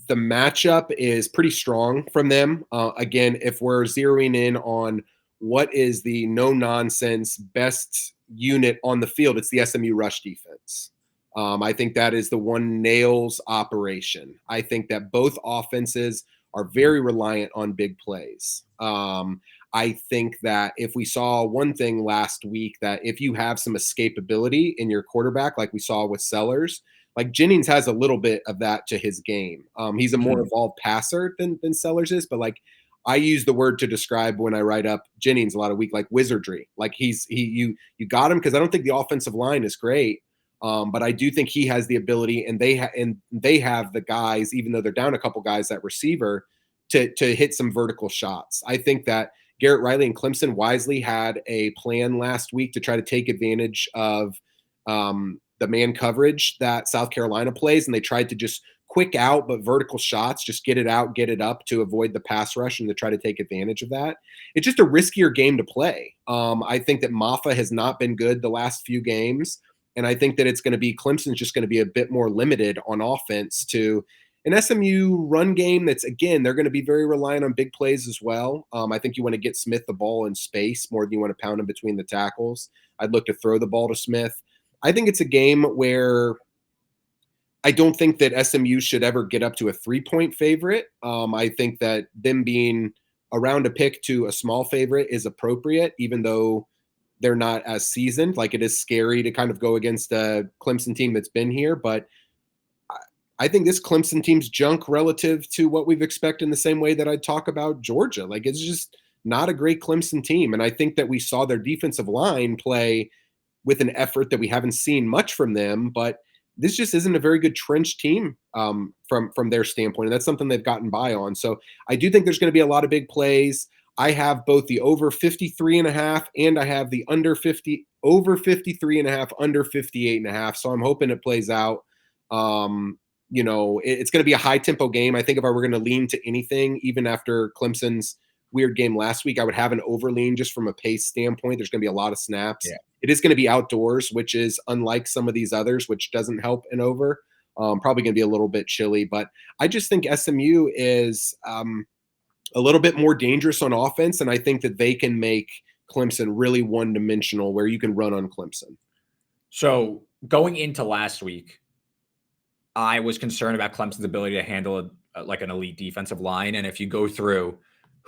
the matchup is pretty strong from them. Again, if we're zeroing in on what is the no-nonsense best unit on the field, it's the SMU rush defense. I think that is the one nails operation. I think that both offenses are very reliant on big plays. I think that if we saw one thing last week, that if you have some escapability in your quarterback, like we saw with Sellers, like Jennings has a little bit of that to his game. He's a more evolved passer than Sellers is, but like, I use the word to describe when I write up Jennings a lot of week, like wizardry. Like you got him, because I don't think the offensive line is great, but I do think he has the ability, and they have the guys, even though they're down a couple guys at receiver, to hit some vertical shots. I think that Garrett Riley and Clemson wisely had a plan last week to try to take advantage of the man coverage that South Carolina plays, and they tried to just quick out but vertical shots, just get it out, get it up to avoid the pass rush and to try to take advantage of that. It's just a riskier game to play. I think that Maffa has not been good the last few games, and I think that it's going to be Clemson's just going to be a bit more limited on offense to an SMU run game that's, again, they're going to be very reliant on big plays as well. I think you want to get Smith the ball in space more than you want to pound him between the tackles. I'd look to throw the ball to Smith. I think it's a game where I don't think that SMU should ever get up to a 3-point favorite. I think that them being around a pick to a small favorite is appropriate, even though they're not as seasoned. Like, it is scary to kind of go against a Clemson team that's been here, but I think this Clemson team's junk relative to what we've expected, in the same way that I talk about Georgia. Like, it's just not a great Clemson team. And I think that we saw their defensive line play with an effort that we haven't seen much from them, but this just isn't a very good trench team from their standpoint. And that's something they've gotten by on. So I do think there's going to be a lot of big plays. I have both the over 53.5 and I have the over 53.5, under 58.5. So I'm hoping it plays out. It's going to be a high tempo game. I think if I were going to lean to anything, even after Clemson's weird game last week, I would have an overlean just from a pace standpoint. There's going to be a lot of snaps. Yeah. It is going to be outdoors, which is unlike some of these others, which doesn't help an over. Probably going to be a little bit chilly, but I just think SMU is a little bit more dangerous on offense, and I think that they can make Clemson really one-dimensional, where you can run on Clemson. So going into last week, I was concerned about Clemson's ability to handle like an elite defensive line, and if you go through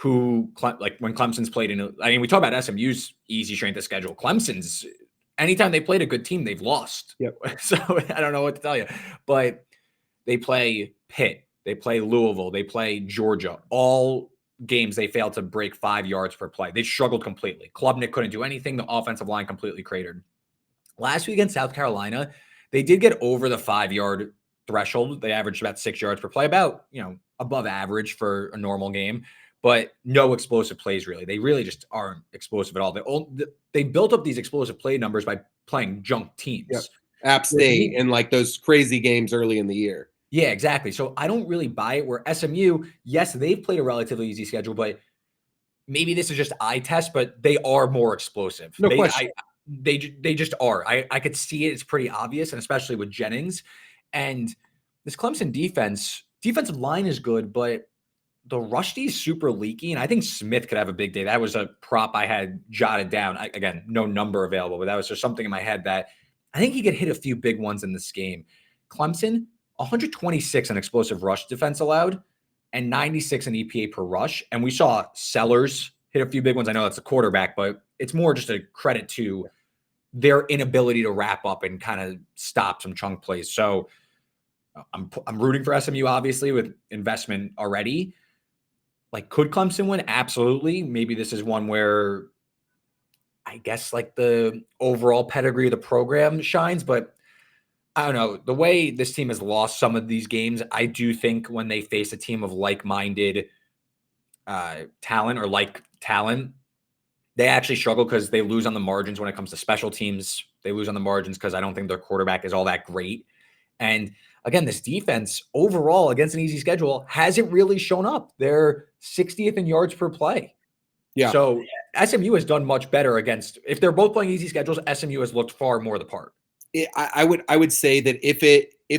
like when Clemson's played I mean, we talk about SMU's easy strength of schedule. Clemson's, anytime they played a good team, they've lost. Yep. So I don't know what to tell you, but they play Pitt, they play Louisville, they play Georgia. All games they failed to break 5 yards per play. They struggled completely. Klubnik couldn't do anything. The offensive line completely cratered. Last week against South Carolina, they did get over the 5-yard threshold. They averaged about 6 yards per play, about, above average for a normal game, but no explosive plays really. They really just aren't explosive at all. They built up these explosive play numbers by playing junk teams. Yep. App State and like those crazy games early in the year. Yeah, exactly. So I don't really buy it. Where SMU, yes, they've played a relatively easy schedule, but maybe this is just eye test, but they are more explosive. No question. They just are. I could see it. It's pretty obvious, and especially with Jennings. And this Clemson defensive line is good, but the rush D is super leaky, and I think Smith could have a big day. That was a prop I had jotted down. Again, no number available, but that was just something in my head that I think he could hit a few big ones in this game. Clemson, 126 in explosive rush defense allowed and 96 in EPA per rush. And we saw Sellers hit a few big ones. I know that's a quarterback, but it's more just a credit to their inability to wrap up and kind of stop some chunk plays. So I'm rooting for SMU, obviously, with investment already. Like, could Clemson win? Absolutely. Maybe this is one where I guess like the overall pedigree of the program shines, but I don't know. The way this team has lost some of these games, I do think when they face a team of like-minded talent or like talent, they actually struggle because they lose on the margins when it comes to special teams. They lose on the margins because I don't think their quarterback is all that great. And again, this defense overall against an easy schedule hasn't really shown up. They're 60th in yards per play. Yeah. So SMU has done much better against, if they're both playing easy schedules, SMU has looked far more the part. I would say that if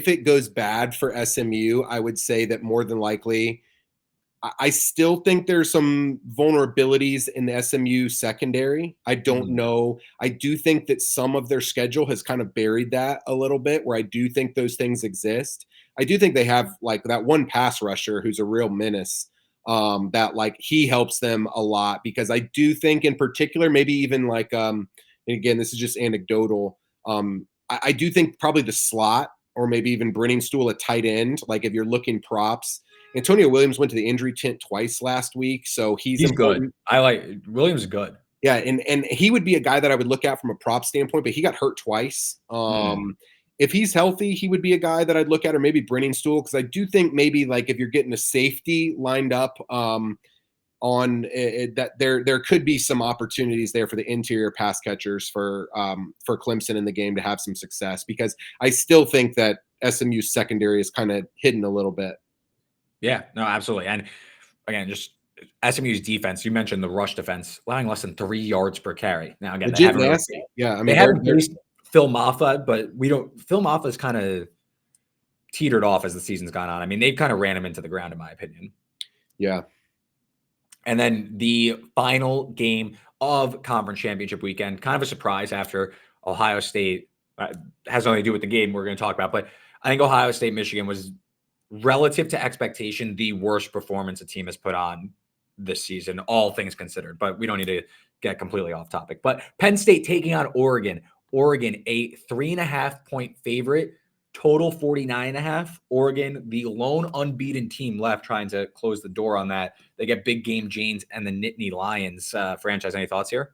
it goes bad for SMU, I would say that more than likely, I still think there's some vulnerabilities in the SMU secondary. I don't know. I do think that some of their schedule has kind of buried that a little bit, where I do think those things exist. I do think they have like that one pass rusher who's a real menace. That like he helps them a lot, because I do think in particular, maybe even like and again, this is just anecdotal. I do think probably the slot, or maybe even Brenning Stool at tight end, like if you're looking props. Antonio Williams went to the injury tent twice last week, so he's good. I like Williams is good. Yeah, and he would be a guy that I would look at from a prop standpoint, but he got hurt twice. If he's healthy, he would be a guy that I'd look at, or maybe Brenning Stool, because I do think maybe like if you're getting a safety lined up on that, there could be some opportunities there for the interior pass catchers for Clemson in the game to have some success, because I still think that SMU's secondary is kind of hidden a little bit. Yeah, no, absolutely. And again, just SMU's defense, you mentioned the rush defense, allowing less than 3 yards per carry. Now, again, legit nasty. Yeah, I mean, they haven't faced Phil Maffa, but Phil Maffa's kind of teetered off as the season's gone on. I mean, they've kind of ran him into the ground, in my opinion. Yeah. And then the final game of conference championship weekend, kind of a surprise after Ohio State has nothing to do with the game we're going to talk about, but I think Ohio State, Michigan was, relative to expectation, the worst performance a team has put on this season, all things considered. But we don't need to get completely off topic. But Penn State taking on Oregon. Oregon, a 3.5-point favorite, total 49.5. Oregon, the lone unbeaten team left, trying to close the door on that. They get Big Game Janes and the Nittany Lions. Franchise, any thoughts here?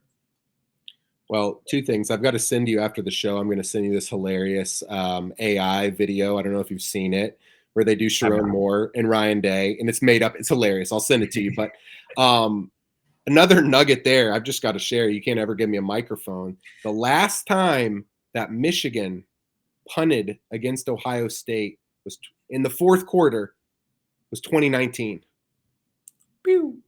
Well, two things. I've got to send you after the show. I'm going to send you this hilarious AI video. I don't know if you've seen it, where they do Sharon Moore and Ryan Day, and it's made up. It's hilarious. I'll send it to you. But another nugget there, I've just got to share. You can't ever give me a microphone. The last time that Michigan punted against Ohio State was in the fourth quarter, was 2019. Pew.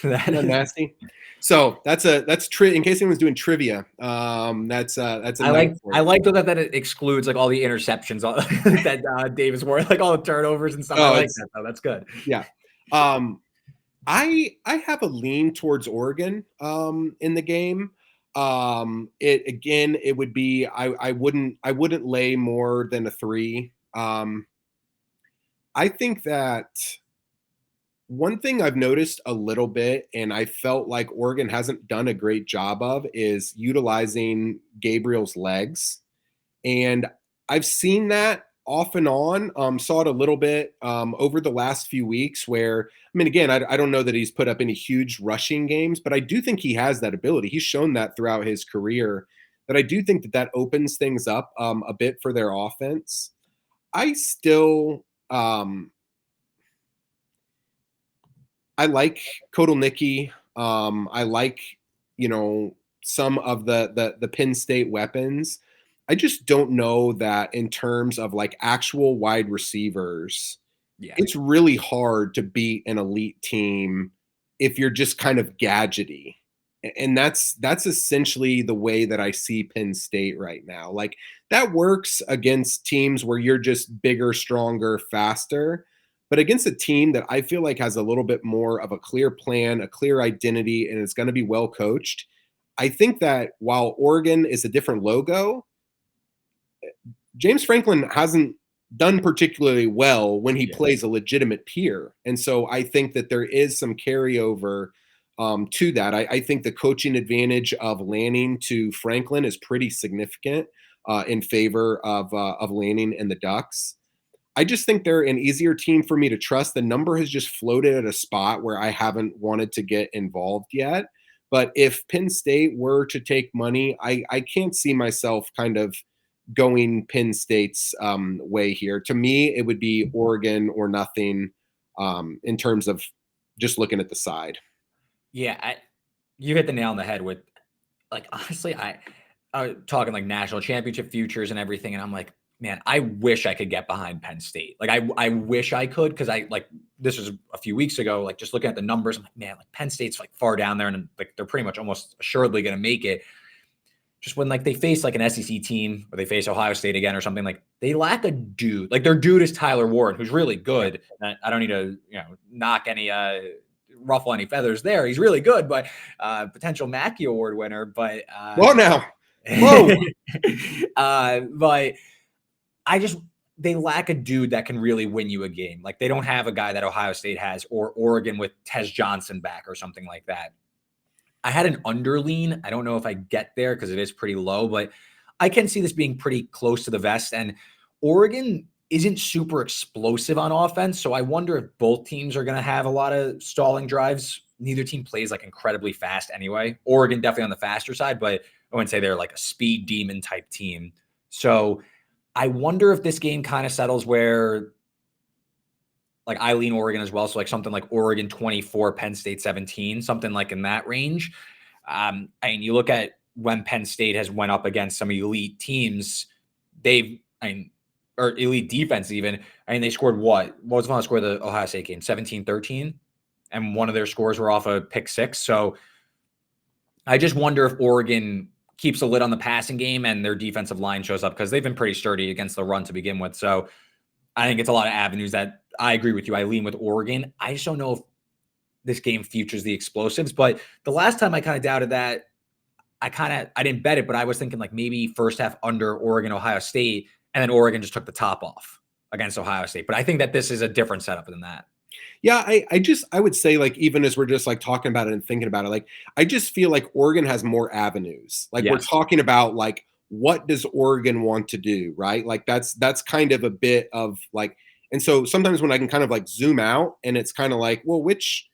Isn't that nasty? So that's in case anyone's doing trivia. That's a I like that it excludes like all the interceptions that Davis wore, like all the turnovers and stuff. I like that though. That's good. Yeah. I have a lean towards Oregon in the game. It would be I wouldn't lay more than a 3. I think that One thing I've noticed a little bit, and I felt like Oregon hasn't done a great job of, is utilizing Gabriel's legs. And I've seen that off and on. Saw it a little bit over the last few weeks where, I mean, again, I don't know that he's put up any huge rushing games, but I do think he has that ability. He's shown that throughout his career, that I do think that that opens things up a bit for their offense. I still, I like Kotelnicki. I like, you know, some of the Penn State weapons. I just don't know that in terms of like actual wide receivers, Yeah. it's really hard to beat an elite team if you're just kind of gadgety. And that's essentially the way that I see Penn State right now. Like that works against teams where you're just bigger, stronger, faster. But against a team that I feel like has a little bit more of a clear plan, a clear identity, and it's going to be well coached, I think that while Oregon is a different logo, James Franklin hasn't done particularly well when he Yeah. plays a legitimate peer. And so I think that there is some carryover to that. I think the coaching advantage of Lanning to Franklin is pretty significant in favor of Lanning and the Ducks. I just think they're an easier team for me to trust. The number has just floated at a spot where I haven't wanted to get involved yet. But if Penn State were to take money, I can't see myself kind of going Penn State's way here. To me, it would be Oregon or nothing in terms of just looking at the side. Yeah, you hit the nail on the head with, like, honestly, I talking like national championship futures and everything, and I'm like, man, I wish I could get behind Penn State. Like, I wish I could, because I like, this was a few weeks ago, like just looking at the numbers, I'm like, man, like Penn State's like far down there, and like they're pretty much almost assuredly going to make it. Just when like they face like an SEC team or they face Ohio State again or something, like they lack a dude. Like their dude is Tyler Warren, who's really good. I don't need to, knock any ruffle any feathers there. He's really good, but potential Mackey Award winner. But Well, now, whoa, but they lack a dude that can really win you a game. Like they don't have a guy that Ohio State has, or Oregon with Tez Johnson back or something like that. I had an underlean. I don't know if I get there because it is pretty low, but I can see this being pretty close to the vest. And Oregon isn't super explosive on offense. So I wonder if both teams are going to have a lot of stalling drives. Neither team plays like incredibly fast anyway. Oregon definitely on the faster side, but I wouldn't say they're like a speed demon type team. So I wonder if this game kind of settles where, like, I lean Oregon as well. So like something like Oregon 24, Penn State 17, something like in that range. And you look at when Penn State has went up against some elite teams, or elite defense even. they scored what was the final score of the Ohio State game? 17-13. And one of their scores were off a pick six. So I just wonder if Oregon keeps a lid on the passing game and their defensive line shows up, because they've been pretty sturdy against the run to begin with. So I think it's a lot of avenues that I agree with you. I lean with Oregon. I just don't know if this game features the explosives. But the last time I kind of doubted that, I didn't bet it, but I was thinking like maybe first half under Oregon, Ohio State, and then Oregon just took the top off against Ohio State. But I think that this is a different setup than that. Yeah, I would say, like, even as we're just like talking about it and thinking about it, like I just feel like Oregon has more avenues. Like we're talking about like, what does Oregon want to do, right? Like that's kind of a bit of like, and so sometimes when I can kind of like zoom out and it's kind of like, well, which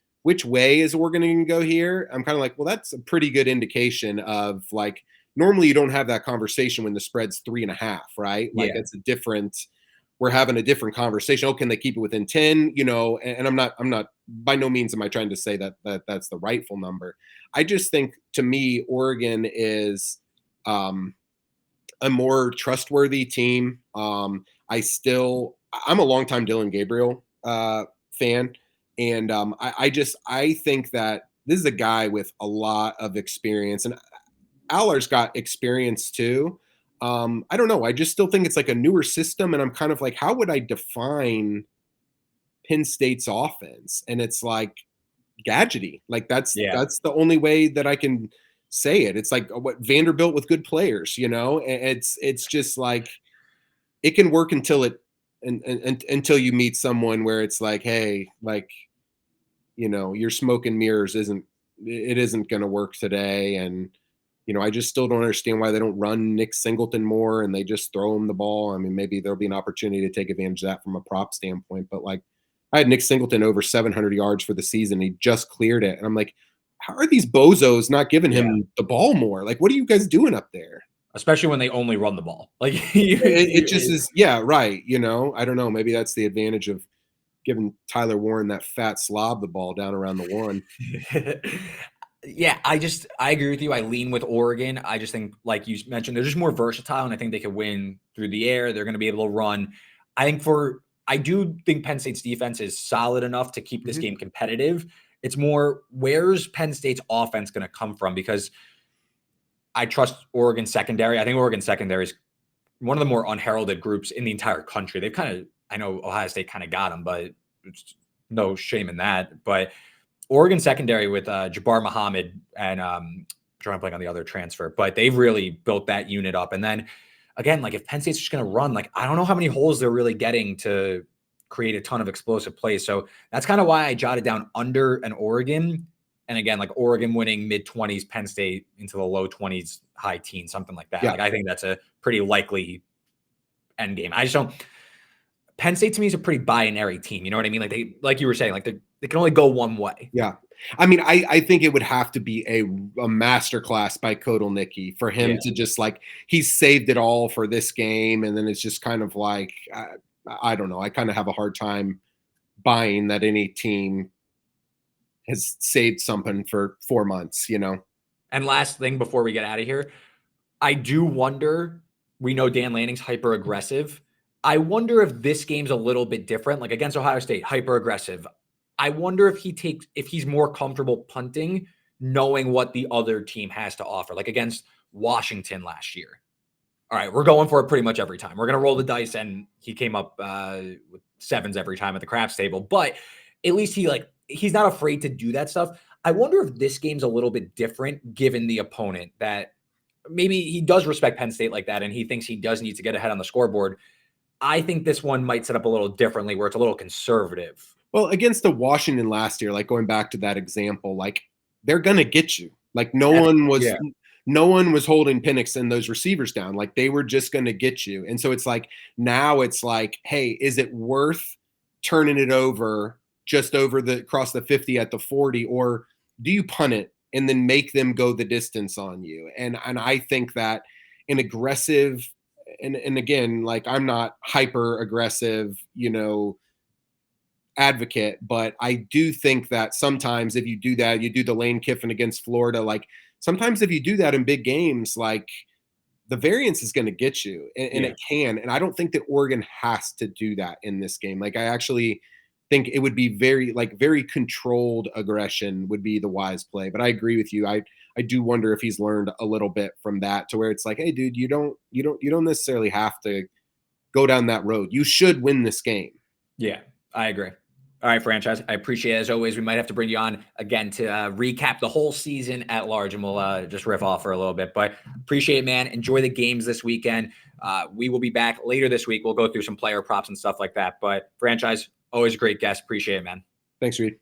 way is Oregon going to go here? I'm kind of like, well, that's a pretty good indication of like, normally you don't have that conversation when the spread's 3.5, right? Like it's a different, we're having a different conversation. Oh, can they keep it within 10? And I'm not by no means am I trying to say that that's the rightful number. I just think, to me, Oregon is a more trustworthy team. I'm a longtime Dylan Gabriel fan. And I think that this is a guy with a lot of experience, and Aller's got experience too. I don't know. I just still think it's like a newer system, and I'm kind of like, how would I define Penn State's offense? And it's like gadgety. Like that's the only way that I can say it. It's like what Vanderbilt with good players, It's just like it can work until you meet someone where it's like, hey, like your smoke and mirrors isn't going to work today. And, I just still don't understand why they don't run Nick Singleton more and they just throw him the ball. I mean, maybe there'll be an opportunity to take advantage of that from a prop standpoint. But like, I had Nick Singleton over 700 yards for the season. He just cleared it. And I'm like, how are these bozos not giving him the ball more? Like, what are you guys doing up there? Especially when they only run the ball. Like it just is. Yeah, right. I don't know. Maybe that's the advantage of giving Tyler Warren, that fat slob, the ball down around the one. Yeah, I agree with you. I lean with Oregon. I just think, like you mentioned, they're just more versatile, and I think they could win through the air. They're going to be able to run. I do think Penn State's defense is solid enough to keep this game competitive. It's more, where's Penn State's offense going to come from? Because I trust Oregon secondary. I think Oregon secondary is one of the more unheralded groups in the entire country. They've I know Ohio State kind of got them, but it's no shame in that. But Oregon secondary with Jabbar Muhammad and drawing a blank on the other transfer, but they've really built that unit up. And then again, like if Penn State's just going to run, like I don't know how many holes they're really getting to create a ton of explosive plays. So that's kind of why I jotted down under an Oregon. And again, like Oregon winning mid-20s, Penn State into the low 20s, high teens, something like that. Yeah. Like I think that's a pretty likely end game. I just don't. Penn State to me is a pretty binary team. You know what I mean? Like you were saying, like they can only go one way. Yeah. I mean, I think it would have to be a masterclass by Kotelnicki for him to just like, he's saved it all for this game. And then it's just kind of like, I don't know. I kind of have a hard time buying that any team has saved something for 4 months, And last thing before we get out of here, I do wonder, we know Dan Lanning's hyper aggressive. I wonder if this game's a little bit different, like against Ohio State, hyper aggressive. I wonder if he's more comfortable punting, knowing what the other team has to offer, like against Washington last year. All right, we're going for it pretty much every time. We're going to roll the dice, and he came up with sevens every time at the craps table. But at least he's not afraid to do that stuff. I wonder if this game's a little bit different given the opponent, that maybe he does respect Penn State like that, and he thinks he does need to get ahead on the scoreboard. I think this one might set up a little differently where it's a little conservative. Well, against the Washington last year, like going back to that example, like they're going to get you. Like no one was holding Penix and those receivers down. Like they were just going to get you. And so it's like, now it's like, hey, is it worth turning it over just across the 50 at the 40, or do you punt it and then make them go the distance on you? And I think that an aggressive, and again, like I'm not hyper aggressive, advocate, but I do think that sometimes if you do that, you do the Lane Kiffin against Florida, like sometimes if you do that in big games, like the variance is going to get you, and it can. And I don't think that Oregon has to do that in this game. Like I actually think it would be very controlled aggression would be the wise play. But I agree with you. I do wonder if he's learned a little bit from that, to where it's like, hey, dude, you don't necessarily have to go down that road. You should win this game. Yeah, I agree. All right, franchise. I appreciate it as always. We might have to bring you on again to recap the whole season at large, and we'll just riff off for a little bit. But appreciate it, man. Enjoy the games this weekend. We will be back later this week. We'll go through some player props and stuff like that. But franchise, always a great guest. Appreciate it, man. Thanks, Reed.